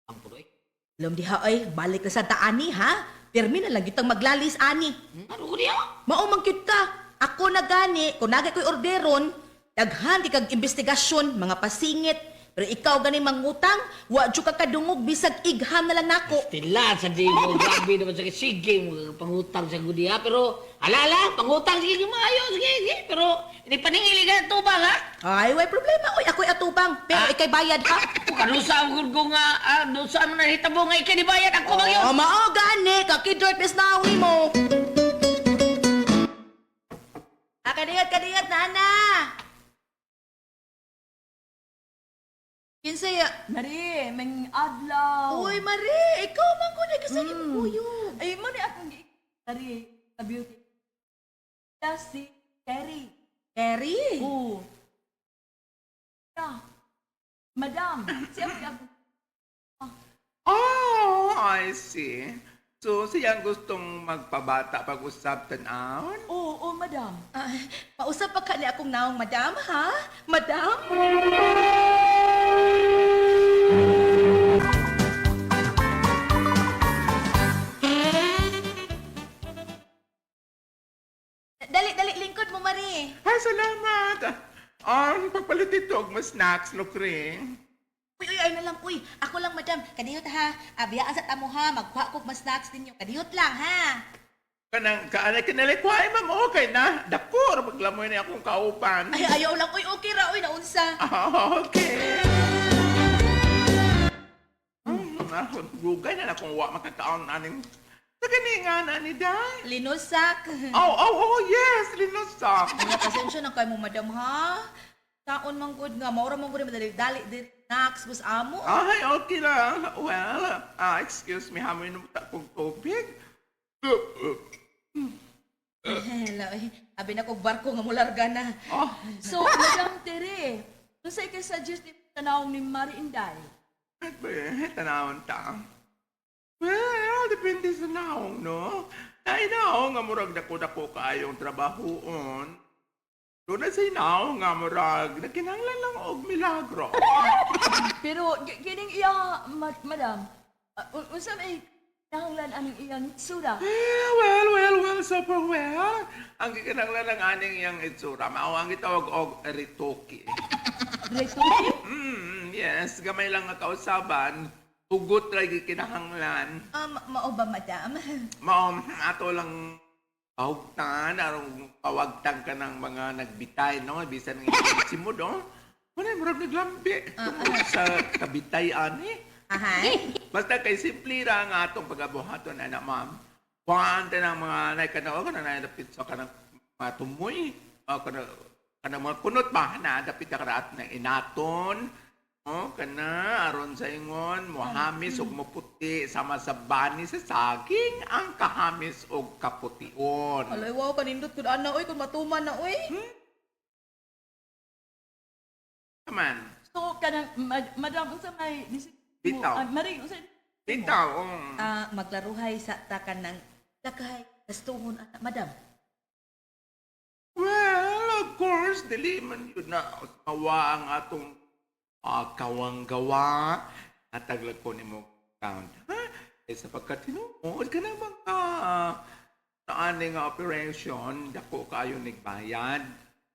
Ang puroy. Alam diha ay balik na sa taani, ha? Pirmi na lang kitang maglalis ani. Ano ko niya? Mao man gyud ka. Ako na gani, kung nagay ko'y orderon, daghan di kag investigasyon, mga pasingit. Pero ikaw gani mangutang, wa jud ka kadungog bisag igham na lang nako. Tila, sa di mo, grabe naman sa sige, pangutang sa gudiha, pero, alala, pangutang, sige, maayo, sige, pero, hindi paningili ka ito ba, ha? Ay, way problema. Oy, ako'y atubang. Pero ikay bayad ha. Kung sa ang ko nga, doon sa ano nahitabo nga, ikanibayad ako mag yun. Oh, mao gani. Kakidorpes na ako mo. Kadiyat, nana. Kinsaya. Mari, may adlaw. Uy, Mari, ikaw man ko na kasi yung kuyo. Ay, mari akong Mari, sa beauty. Si Terry. Terry. Oo. Yeah. Madam, siya ako. Oh, I see. So, siyang gustong magpabata pag-usap tanawon? Oo, madam. Ay, pausap pa ka ni akong naong madam, ha? Madam? Dali, lingkod mo, Mari. Ay, salamat. Pagpalit ito, mas snacks, Lokring. Uy, ay na lang, uy. Ako lang, madam. Kadiyot, ha? Abiyaan sa tamo, ha? Magkuha ko mas snacks ninyo. Kadiyot lang, ha? Kaanay kinalikway, ma'am, okay na. Dapur, maglamoy na akong kaupan. Ay, ayaw lang. Uy, okay ra. Uy, naunsa. Okay. Gugay na akong wa makakaon aning sa ganinga na ni Day. Linusak. Oh, yes, linosak. Mga pasensya na kayo mo, madam, ha? Taon mang good nga. Maura mong good. Dali, snacks, bus amo. Ay, okay lang. Well, excuse me, hamoy na akong tubig. Hello, abi na kong barko nga mularga na. So, Madam Tere, kung sa'yo kayo suggest ni tanawang ni Mari Inday? Tanawon ta. Well, depende sa naong, no? Ay, naong nga murag dako-dako kayong trabahoon. Doon na sa naong nga murag, nakinanglan lang og milagro. Pero, kining iya, madam, unsa may nahanglan aning iyang sura? Well, super well. Ang kikinanglan ng aning iyang itsura, mao ang gitawag og ritoki. Retuki? Yes, gamay lang nga kausaban, ugot lagi kinahanglan. Mao ba, madam? Mao, ato lang pahugtan, arong pawagtang ka ng mga nagbitay, no? Bisan ng inisip mo, no? Wala, marag naglambi. Sa kabitayan eh. Ahay. Basta kay simple ra nga atong pagabuhaton anak ma'am. Kuanta ng mga naikanawa ka na naidapit sa kanang mga tumoy. Kanang mga kunot ba na dapit ka raat na inaton. Kana aron sa ingon mohamis og maputi sama sa bani sa saging ang kahamis og kapution. Alay, wow, kanindot ko ana, oy, kung matuman na, oy. Naman. So, kanang, madam, unsa may... Bitaw. Maring, unsa... Bitaw. Maglaruhay sa takan ng lakay, gastuhon, anak, madam. Well, of course, dili man yun na mawa ang atong kawang-gawa at taglag ko ni mo count. Ha? Sa pagkatinuod ka na mga saan nga operation, dako kayo nagbayad.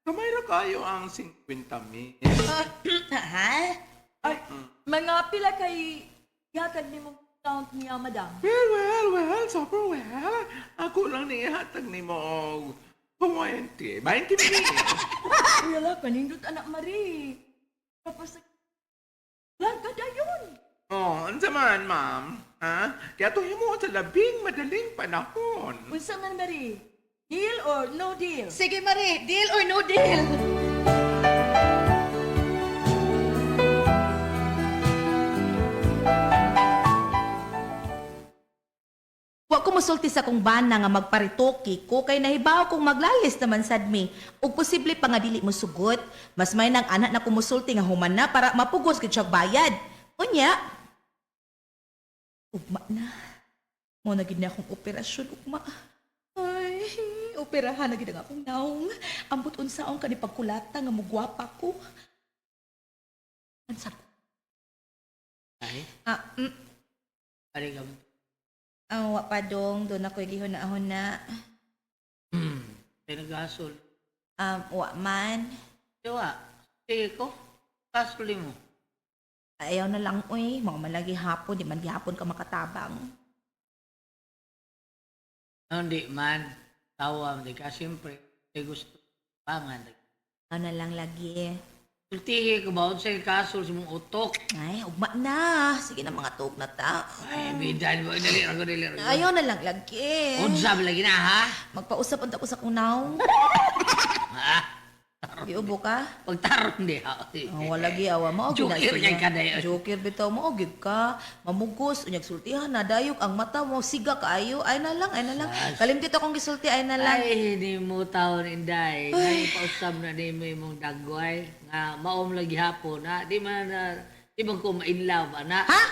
Kamay ra kayo ang 50,000. Ha? Ay, mga pila kay... Yatag ni mo count niya, madam. Well, super well. Ako lang nihatag ni mo og 20 million. Wala, kanindot, anak Marie. Tapos, lang kada yun. Unsa man, ma'am? Ha? Kaya tuhin mo sa labing madaling panahon. Unsa man, Marie? Deal or no deal? Sige, Marie, deal or no deal? Wa ko musulti sa kong bana nga magparitoki ko kay nahibaw kong maglalis naman sad mi. Ug posible pa nga dili mo sugot. Mas may nang anak na kumusulti nga human na para mapugos gid siya bayad. Unya. Ugma na. Mo na gid na akong operasyon ugma. Ay, operahan na gid ang akong naong. Ambot unsaon ka ni pagkulata nga mugwapa ko. Ansa? Ay, ari ka mo. Wa pa dong, doon ako gihon na. Ay, nag-asol. Wa man. Diwa, sige ko. Kasuli mo. Ayaw na lang, uy. Mga malagi hapon, di man gihapon ka makatabang. Hindi man. Tawa mo. Ka siyempre. May gusto. Pangan. Ano na lang lagi. Sultihi ko ba? Sa kasol sa mong utok. Ay, ugma na. Sige na mga tuog na ta. Ay, bidan mo. Dali ako. Ayaw na lang lagi. Unsab lagi na, ha? Magpausap ang ko sa kunaw. Ha? Giubo ka? Pagtarong di, ha? Wala gi awa mo. Joker yan ka na yun. Joker bitaw mo. Gid ka. Mamugos. Unyag sultihan na. Dayok ang mata mo. Siga kaayo. Ay na lang. Kalimtit akong gisulti. Ay na lang. Ay, hindi mo taon, Inday. Naipausap na di mo yung dagway. Nga, maom lagi hapon, ha? Di man ko ma-inlove, ana. Ha?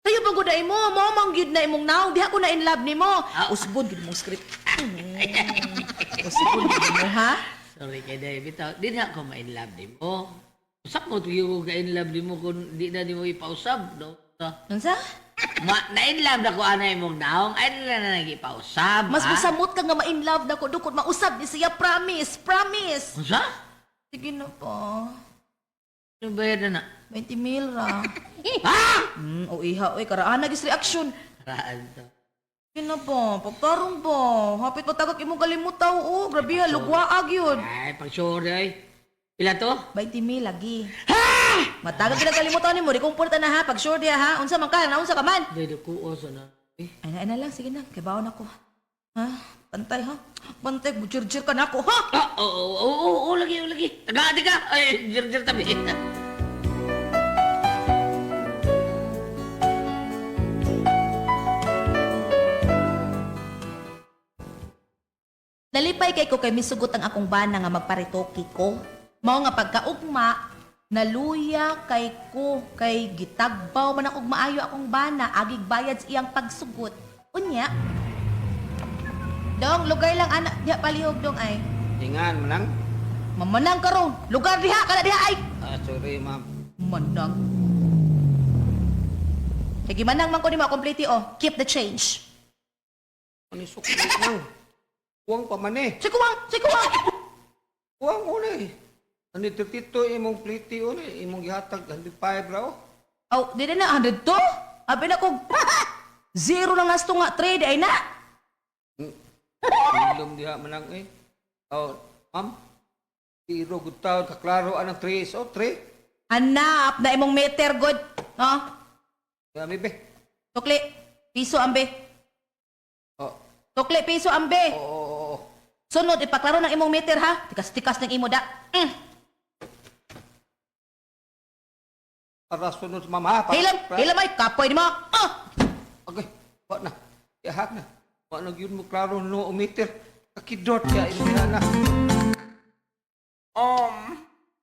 Kayo ba guday mo? Momang gyud na imong naong. Di ako na in love nimo. Usbon gyud mong script. Usbon gyud mo, ha? Sorry kay Day. Bitaw, di na ako ma-inlove di mo. Usap mo, tuyo ko ka-inlove di mo kung di na di mo ipausap, no? Unsa? Na-inlove na ko anay mong naong, ay nila na nag-ipausap, Mas ha? masamot ka nga ma-in-love na ko. Dukot mausab ni siya. Promise. Promise. Usa? Sige na po. Ano bayad na na? 20 mil ra. Ha? O iha, oy, karaan na gis reaction. Karaan to. Sige na po. Pagtarong po. Hapit matagak imong kalimutaw. Oh, grabe ha. Lugwaag yun. Ay, pag-sorry ay. Pila to? 20 mil lagi. Ha! Matagak kinagalimutaw ni mo. Di kumporta na ha. Pag sure dia ha. Unsa man ka. Naunsa ka man. Day, kuos na. Ay na lang. Sige na. Kibaon ako. Ha? Pantay ha. Pantay. Bujir-jir ka na ako ha. Oo, lagi. Taga-adi ka. Ay, jir tabi. Nalipay kay ko kay misugot ang akong bana nga magparitoki ko. Mao nga pagkaugma, naluya kay ko kay gitagbaw man akong maayo akong bana agig bayad sa iyang pagsugot. Unya. Dong, lugay lang anak diha palihog dong ay. Tingan, manang. Mamanang karon. Lugar diha kana diha ay. Sorry, ma'am. Manang. Kaya manang man ko ni mo complete oh. Keep the change. Ano sukli nang? Huwag pa man eh. Sikuwang. Huwag mo na eh. Ano tito imong pliti o imong gihatag 105 raw. Oh, di na 100 to? Abi na ko. Zero lang nasto nga trade ay na. Ilom diha manang eh. Oh, ma'am. Iro, good taon, kaklaro, anang 3 o 3. Hanap na imong meter god. No? Kami be. Tukli, piso ambe. Oh, Tukli, piso ambe. oo. Sunod, ipaklaro ng imong meter ha. Tikas-tikas ng imo da. Para sunod mama. Hilam ay, kapoy ni mo. Okay, wag na. Ihak na. Wag na yun mo klaro no umitir. Kakidot ya inana.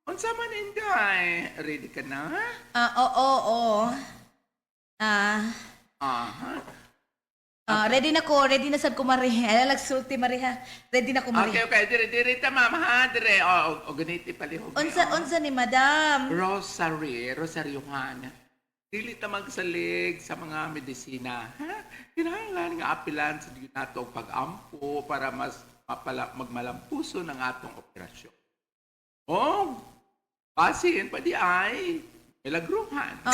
Unsa man Inday? Ready ka na? Oo. Ready na ko. Ready na sad ko, Mari. Alalag sulti, Mari, ha. Ready na ko, Mari. Okay, dire ta mama ha, dire. O ganiti palihog. Unsa ni Madam? Rosaryohan. Dili ta magsalig sa mga medisina. Ha? Kinahanglan nga apilan sa diyo nato ang pag-ampo para mas magmalampuso ng atong operasyon. Oh, pasin pa di ay milagruhan. Ha?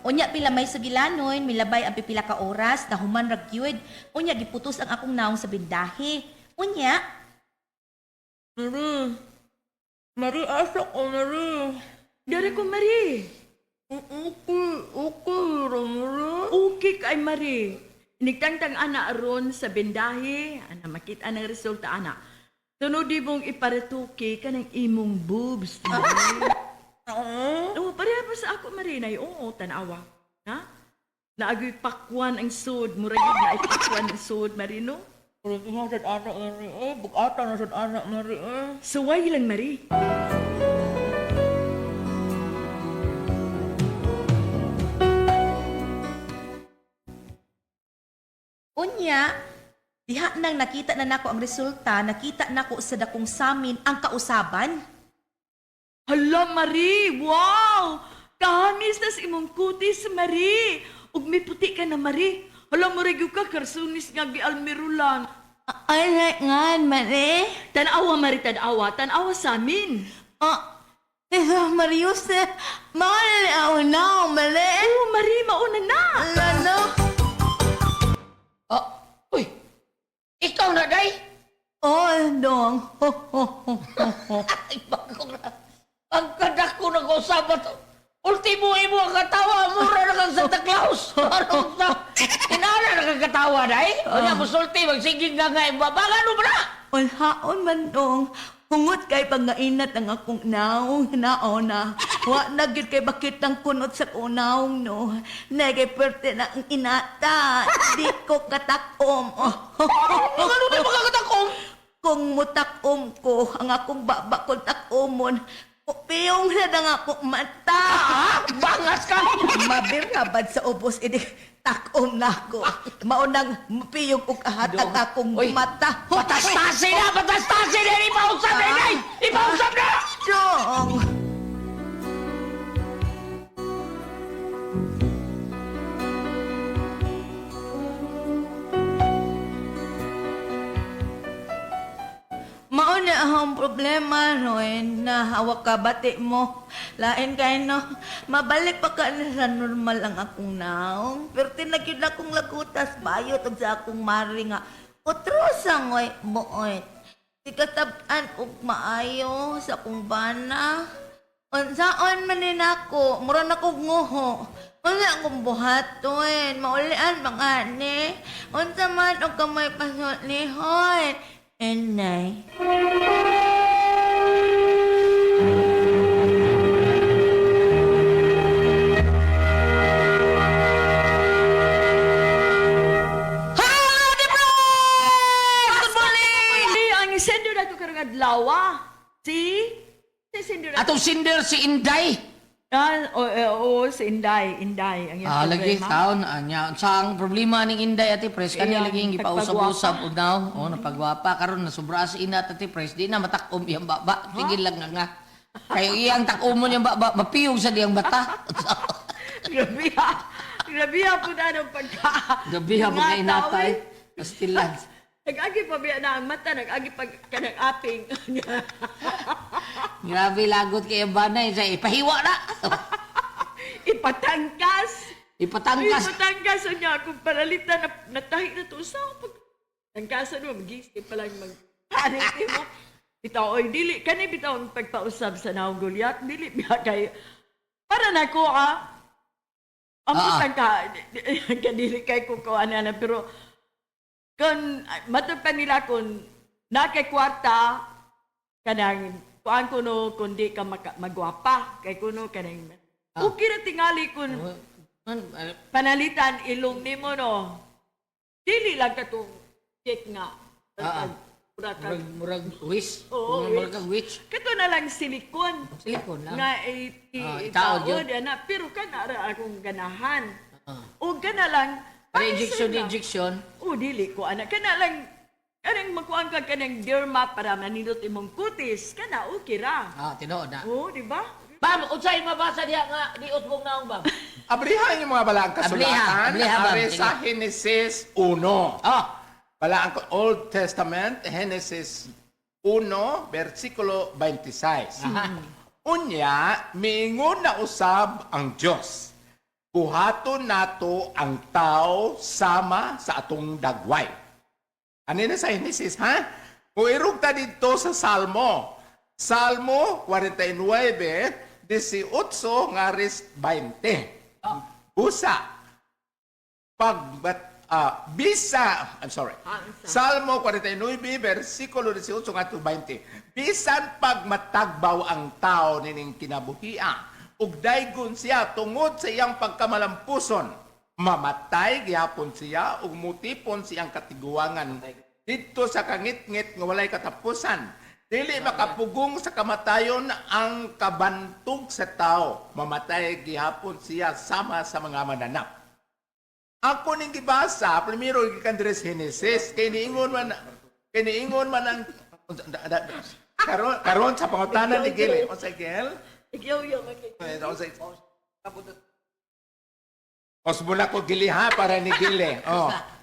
Unya pila may sugilanon, milabay ang pipila ka oras, nahuman ra gyud. Unya giputos ang akong naong sa bindahe. Unya, Mari, asa ko, Mari. Dari ko, Mari. Okay kay Mari. Nigtangtang ana aron sa bindahe, ana makita ng resulta ana. Tunod di mong iparituki ka ng imong boobs, Mari. Oo, pareha pa sa ako, Mari. Oo, tanawa. Ha? Naagoy pakwan ang sud. Murag yun na ipakwan ang sud, Mari, no? bugatan na sad anak Mari. Suway lang, Mari. Unya, diha nang nakita na nako ang resulta, nakita nako sa dakong samin ang kausaban. Hala, Mari! Wow! Kahangis na sa imong kutis, Mari! Ug may puti ka na, Mari! Hala, Marigyo ka, karsunis nga gialmirulan. Ay, nga, Mari. Tanawa, Mari, tanawa. Tanawa sa amin. Marius, mahal na, Mari. Oo, Mari, mauna na. Lalo. Uy, ikaw na, day? Dong. Ay, bagong na. Ang kadak ko nag-usapan to. Ultimo mo ang katawa, mura na kang Santa Claus. Ano na? Inara na kang katawa, day? O niya, musulti, magsiging nga nga, babagan mo ba na? Ulhaon man, Dong. Hungot kay pangainat ang akong naong naona. Wa na gyud kay bakit ang kunot sa kunaong, no. Nagay perte na ang inata. Di ko katakom. Ano na makakatakom? Kung mutakom ko, ang akong baba kong takomon, piyong na ang akong mata. Bangas ka! Mabirabad sa ubos, ini takom na ako. Maunang piyong kong kahatag akong Uy, mata. Patastasin na! Patastasin na! Ipausap na, day! Ipausap na! Dong! Mauna ang problema, Noen, na hawak ka bati mo. Lain kayo, no? Mabalik pa ka na sa normal ang akong naong. Pero tinagyan akong lagutas, bayot og sa akong mari nga. Utrosang, oy, buoy. Ikatabaan og maayo sa akong bana. Unsaon man din ako, mura na kong nguho. Unsa akong buhaton, maulian mga ni. Unsa man og kamay pasot ni Hoy. Enay. Hindi, ang sender na ito karang adlaw. Si sender na Atong sinder si Inday. Oo, si Inday. Inday. Ang iyang Lagi problema. taon anya sa ang problema ning Inday ati Pres kani Iya, lagi ang gipausab-usab og naw. Napagwapa karon nasubra si ina ati Pres di na matakom iyang baba. Sige lang nga. Kay iyang takomon yang baba mapiyog sa diyang bata. Grabe ha. Grabe ha po na ng pagka. Gabi ha pagka inatay. Pastilan. Nag-agi pa biya na ang mata, nag-agi pa kanang aping. Grabe lagot kay Banay sa ipahiwa na. Ipatangkas. Ipatangkas. Ipatangkas niya akong paralitan na natahi na to sa pag tangkasan mo magisip pa lang mag hanit mo. Bitaw oy dili kani bitaw ang pagpausab sa naong Goliath dili biya kay para nako ang putang ka kadili kay ko ana pero kun matupan nila kun nakay kwarta kanang kuan kuno kundi ka magwapa kay kuno kanang okay na tingali kun panalitan ilong nimo no dili lang katong check nga Murag wish. Oo, Murag wish. kato na lang silikon Silikon lang. nga itaod itaod yun. na pero kana ra akong ganahan o kana lang Injection. o dili ko ana kana lang kanang makuan ka kanang derma para manindot imong kutis kana okay ra Tinuod na. o di ba Bam, unsay mabasa diha nga diot mong naong bam? Abrihan yung mga balaang kasulatan. Abliha, bam. Ari sa Genesis 1. Balaang Old Testament, Genesis 1, versikulo 26. Unya, miingon na usab ang Diyos. Buhaton nato ang tao sama sa atong dagway. Ano na sa Genesis, ha? Kung irugta dito sa Salmo. Salmo 49, 18 ngaris 20. Usa. Salmo 49, versikulo 18 ngadto 20. Bisan pag matagbaw ang tao nining kinabuhian, ug daygon siya tungod sa iyang pagkamalampuson, mamatay gihapon siya ug mutipon siyang katiguangan didto sa kangit-ngit nga walay katapusan. Dili makapugong sa kamatayon ang kabantog sa tao. Mamatay gihapon siya sama sa mga mananap. Ako ning gibasa, primero gikandres Genesis, kay niingon man ang karon sa pangutanan ni Gili. O sa Gil? Igyaw-yaw Osbula ko Gili ha, para ni Gili.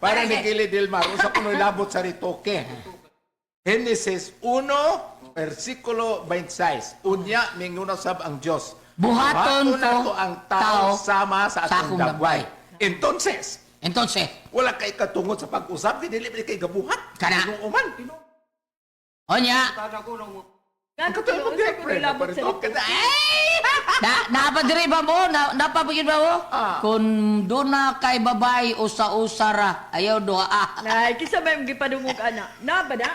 Para ni Gili Dilmar. Usa ko labot sa ritoke. Genesis 1, versikulo 26. Unya, mingunaw sab ang Diyos. Buhaton nato ko ang tao sama sa atong akong dagway. dagway. Entonces, wala kay katungod sa pag-usap, dili kay gabuhat. Kana. Inuuman. Onya, Katulad mo, girlfriend. napadiri ba mo? Napapagin ba mo? Kung doon na kay babay usa-usara, ayaw doa. na kisa may gipadungog ana na ba na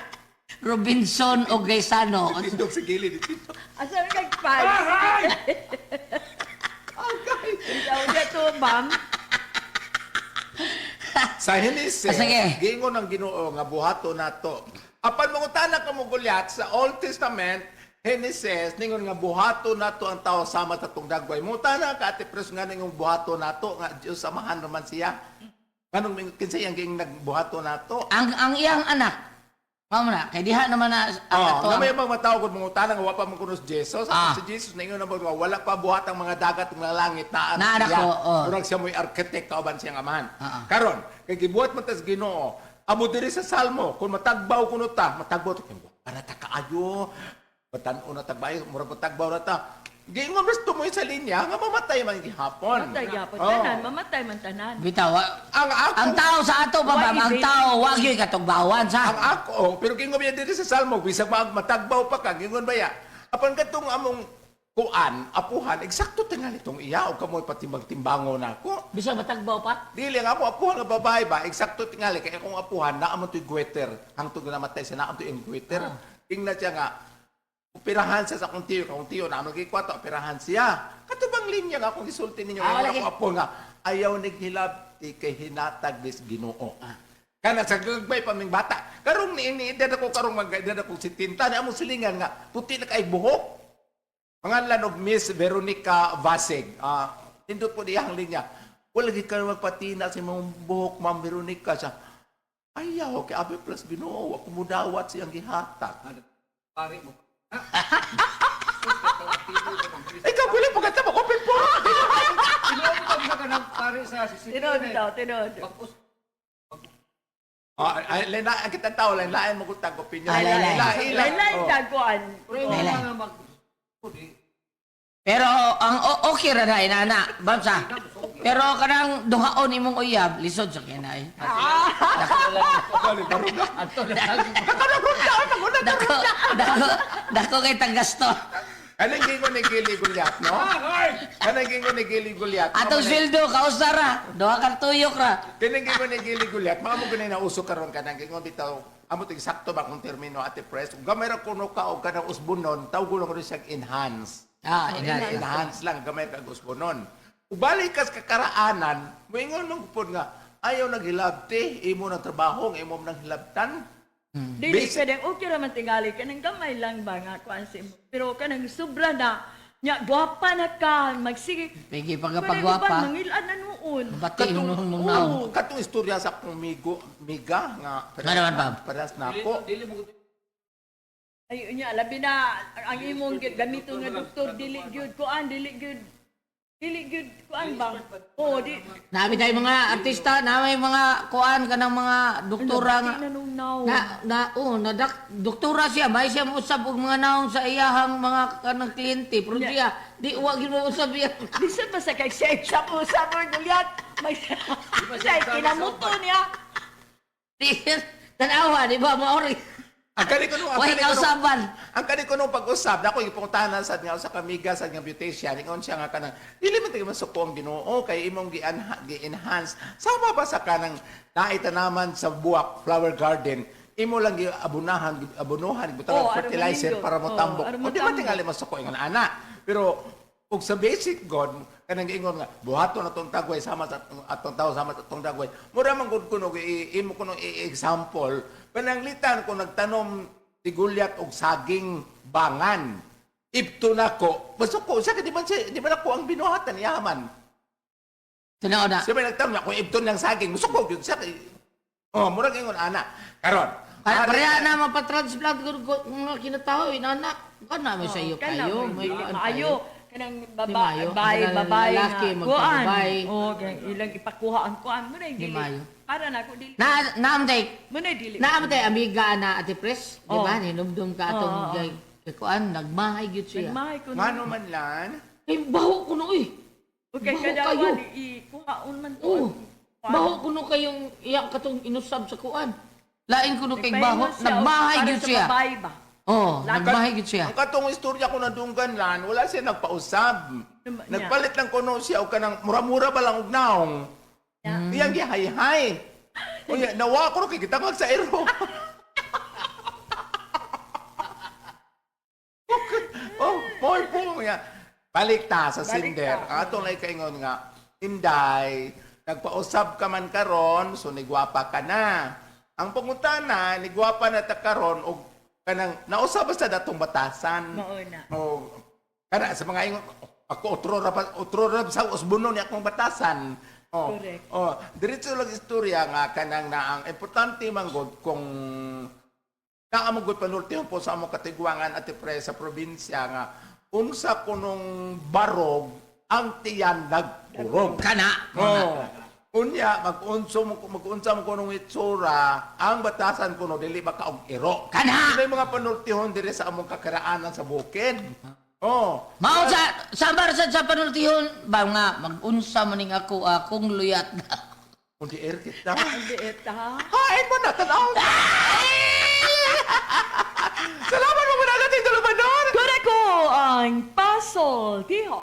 Robinson o Gaisano. Tindog si Gili dito. asa na kay pay ikaw na to ma'am Sa Genesis, Sige. gingon ng Ginoo nga buhato nato. Apan mangutana ka mo Goliath sa Old Testament, Genesis, ningon nga buhato nato ang tao sama sa tong dagway. Mangutana ka ati pres nga ningong buhato nato nga Dios samahan naman siya. Kanong kinsa yang ging nagbuhato nato? Ang iyang anak. Mamo na, kay diha naman na ang ato. Na may mga matawag kung mangutana nga wa pa man kuno si Jesus. Si Jesus ningon na wala pa buhat ang mga dagat ng langit na Naanak siya. ko, Murag siya mo'y architect kauban siyang amahan. Karon, kay gibuhat man tas Ginoo, amo diri sa Salmo, kung matagbaw kuno ta, matagbaw ta para ta kaayo. Batan-o na tagbayo, murag matagbaw na ta. Gingon mas tumoy sa linya nga mamatay man gihapon. mamatay gyapon tanan mamatay man tanan Bitaw, Ang tao sa ato ba, Why ang is it- tao, wag yung katugbawan Ang sa. ako, pero gingon ba diri sa Salmo, bisag matagbaw pa ka, gingon ba ya? Apan katong among kuan, apuhan, eksakto tingali itong iya, o kamoy patimbang-timbango na ako. Bisa matagbaw pa? Dili nga mo, apuhan nga babae ba, eksakto tingali, kaya kung apuhan, naamon to'y gweter, hangtog na namatay siya, naamon to'y gweter. Tingnan siya nga, operahan siya sa akong tiyo, naamon kay kwato, operahan siya. Katubang linya nga, kung isulti ninyo, lagi. ako apo nga, ayaw naghilab, kay hinatag des Ginoo. Kana sa gagbay pa ming bata. Karong ni edad ako karong mag-edad ako si Tinta na among silingan nga puti na kay buhok. Pangalan og Miss Veronica Vasig. Tindot po diyang linya. Wala gi ka magpatina sa imong buhok, Ma'am Veronica sa. Ayaw kay abi plus Ginoo, ako mudawat siyang gihatag. Pare mo. Ikaw wala pagkata mo open po. Tinawag ka ka ng pare sa tinod daw tinod Lain kita tahu lain mo kutag opinion. Lain-lain. lain-lain dagkuan Pero yung mga Pero ang okay ra na inana, bamsa. Pero kanang duhaon imong uyab, lisod sa kinay. Dako kay tagasto. Kanang gingon ni Gili Gulyat, no? Kanang gingon ni Gili Gulyat. Atong sildo kausara, duha ka tuyok ra. Kanang gingon ni Gili Gulyat, maamo ganay na uso karon kanang gingon bitaw. Amo ting sakto ba kung termino ate press. Ug gamay ra kuno ka og kanang usbonon, tawag ko rin siyang enhance. Enhance lang gamay kag usbonon. Ug balik kas kakaraanan, moingon man pud nga ayaw naghilabti, imo nang trabaho, imo nang hilabtan. Dili Basic- pwedeng okay raman tingali kanang gamay lang ba nga kuan sa imo. Pero kanang sobra na nya gwapa na ka magsige. Pigi Pwede pagkapagwapa. ba mangilan na noon? Bati nung naw. Katong istorya sa akong miga nga Nga naman, Bob. paras na ako. Ay unya labi na ang imong gamiton nga doktor dili gyud kuan dili gyud kuan ba? Oh, di Nabi tayo mga artista, na may mga kuan kanang mga doktora nga. nanunaw. Doktora siya, may siya usab og mga naong sa iyahang mga kanang kliyente, pero siya di wa gyud mo usab iya. Bisan ba sa kay sa usap mo gulyat? May say kinamuto niya. Tanawa, di ba maori? Ang kani ko nung Why kausaban? Ang kani ko nung pag-usab, dako ipungtanan sa nga sa kamiga sa nga beautician, ingon siya nga kanang dili man tayo masuko ang Ginoo kay imong gi-enhance. Sama ba sa kanang naitanaman sa buwak flower garden? Imo lang abunuhan butang fertilizer aromanindo. para mo tambok. Para O di man motambok. tingali masuko ingon ana. Pero ug sa basic God, kanang ingon nga buhaton atong tagway sama sa atong tao sama sa atong tagway. Mura man gud kuno imo kuno example, pananglitan ko nagtanom ti Gulyat og saging bangan. Ipto nako, masuko sa di man ako ang binuhatan yaman. Tanaw na. Siya may nagtanom ako ipto ng saging, masuko gyud sa oh, mura ingon ana. Karon, Pareha na mapatransplant ko mga kinataho, inanak. Kana may sayo kayo. May maayo. Kanang Di maayo. babae, Kanang babae lalaki, nga. magpababay. Oh, kanang ilang ipakuha ang kuan mo na Di dili. maayo. Para na ko dili. Naamday, Mo na dili. naamday amiga na Ate Pres, di ba? Oh. Ninumdum ka atong gay kuan, nagmahay gyud siya. Nagmahay ko ngano man lan? Eh, baho kuno eh. Okay, Baho kadawan kayo. ikuhaon man to. Oo. Baho kuno kayong iyang katong inusab sa kuan. Lain kuno kay baho, nagmahay gyud siya. Babae ba? Oh, nagmahay gyud siya. Ang katong istorya ko na dunggan lan, wala siya nagpausab. Nagpalit lang kuno siya og kanang mura-mura ba lang og naong. Iyang gihay-hay. Unya, nawa ko kay kita sa ero. Oh, boy po nga. Balik ta sa sinder. Ato lay kaingon nga, Inday, nagpausab ka man karon, so nigwapa ka na. Ang pangutana, nigwapa na ta karon og kanang nausab sa datong batasan. Mao na. O kana sa mga ingon, ako otro ra sa usbunon ni akong batasan. Oh, Correct. oh, diretso lang istorya nga kanang na ang importante manggod kung naamugod panultihon po sa among katigwangan at pre sa probinsya nga unsa kunong barog ang tiyan nagpurog. Kana. Oh. Unya mag-unsa mo kunong itsura ang batasan kuno dili baka og iro. Kana! May mga panultihon dire sa among kakaraanan sa bukid. Oh. Mao sa barsa sa panultihon ba nga mag-unsa man ning ako akong luyat. Kung di air kita. Hindi eta. Hain mo na tanaw. Salamat mo na natin dalawa doon. Kura ko ang puzzle. Tiho.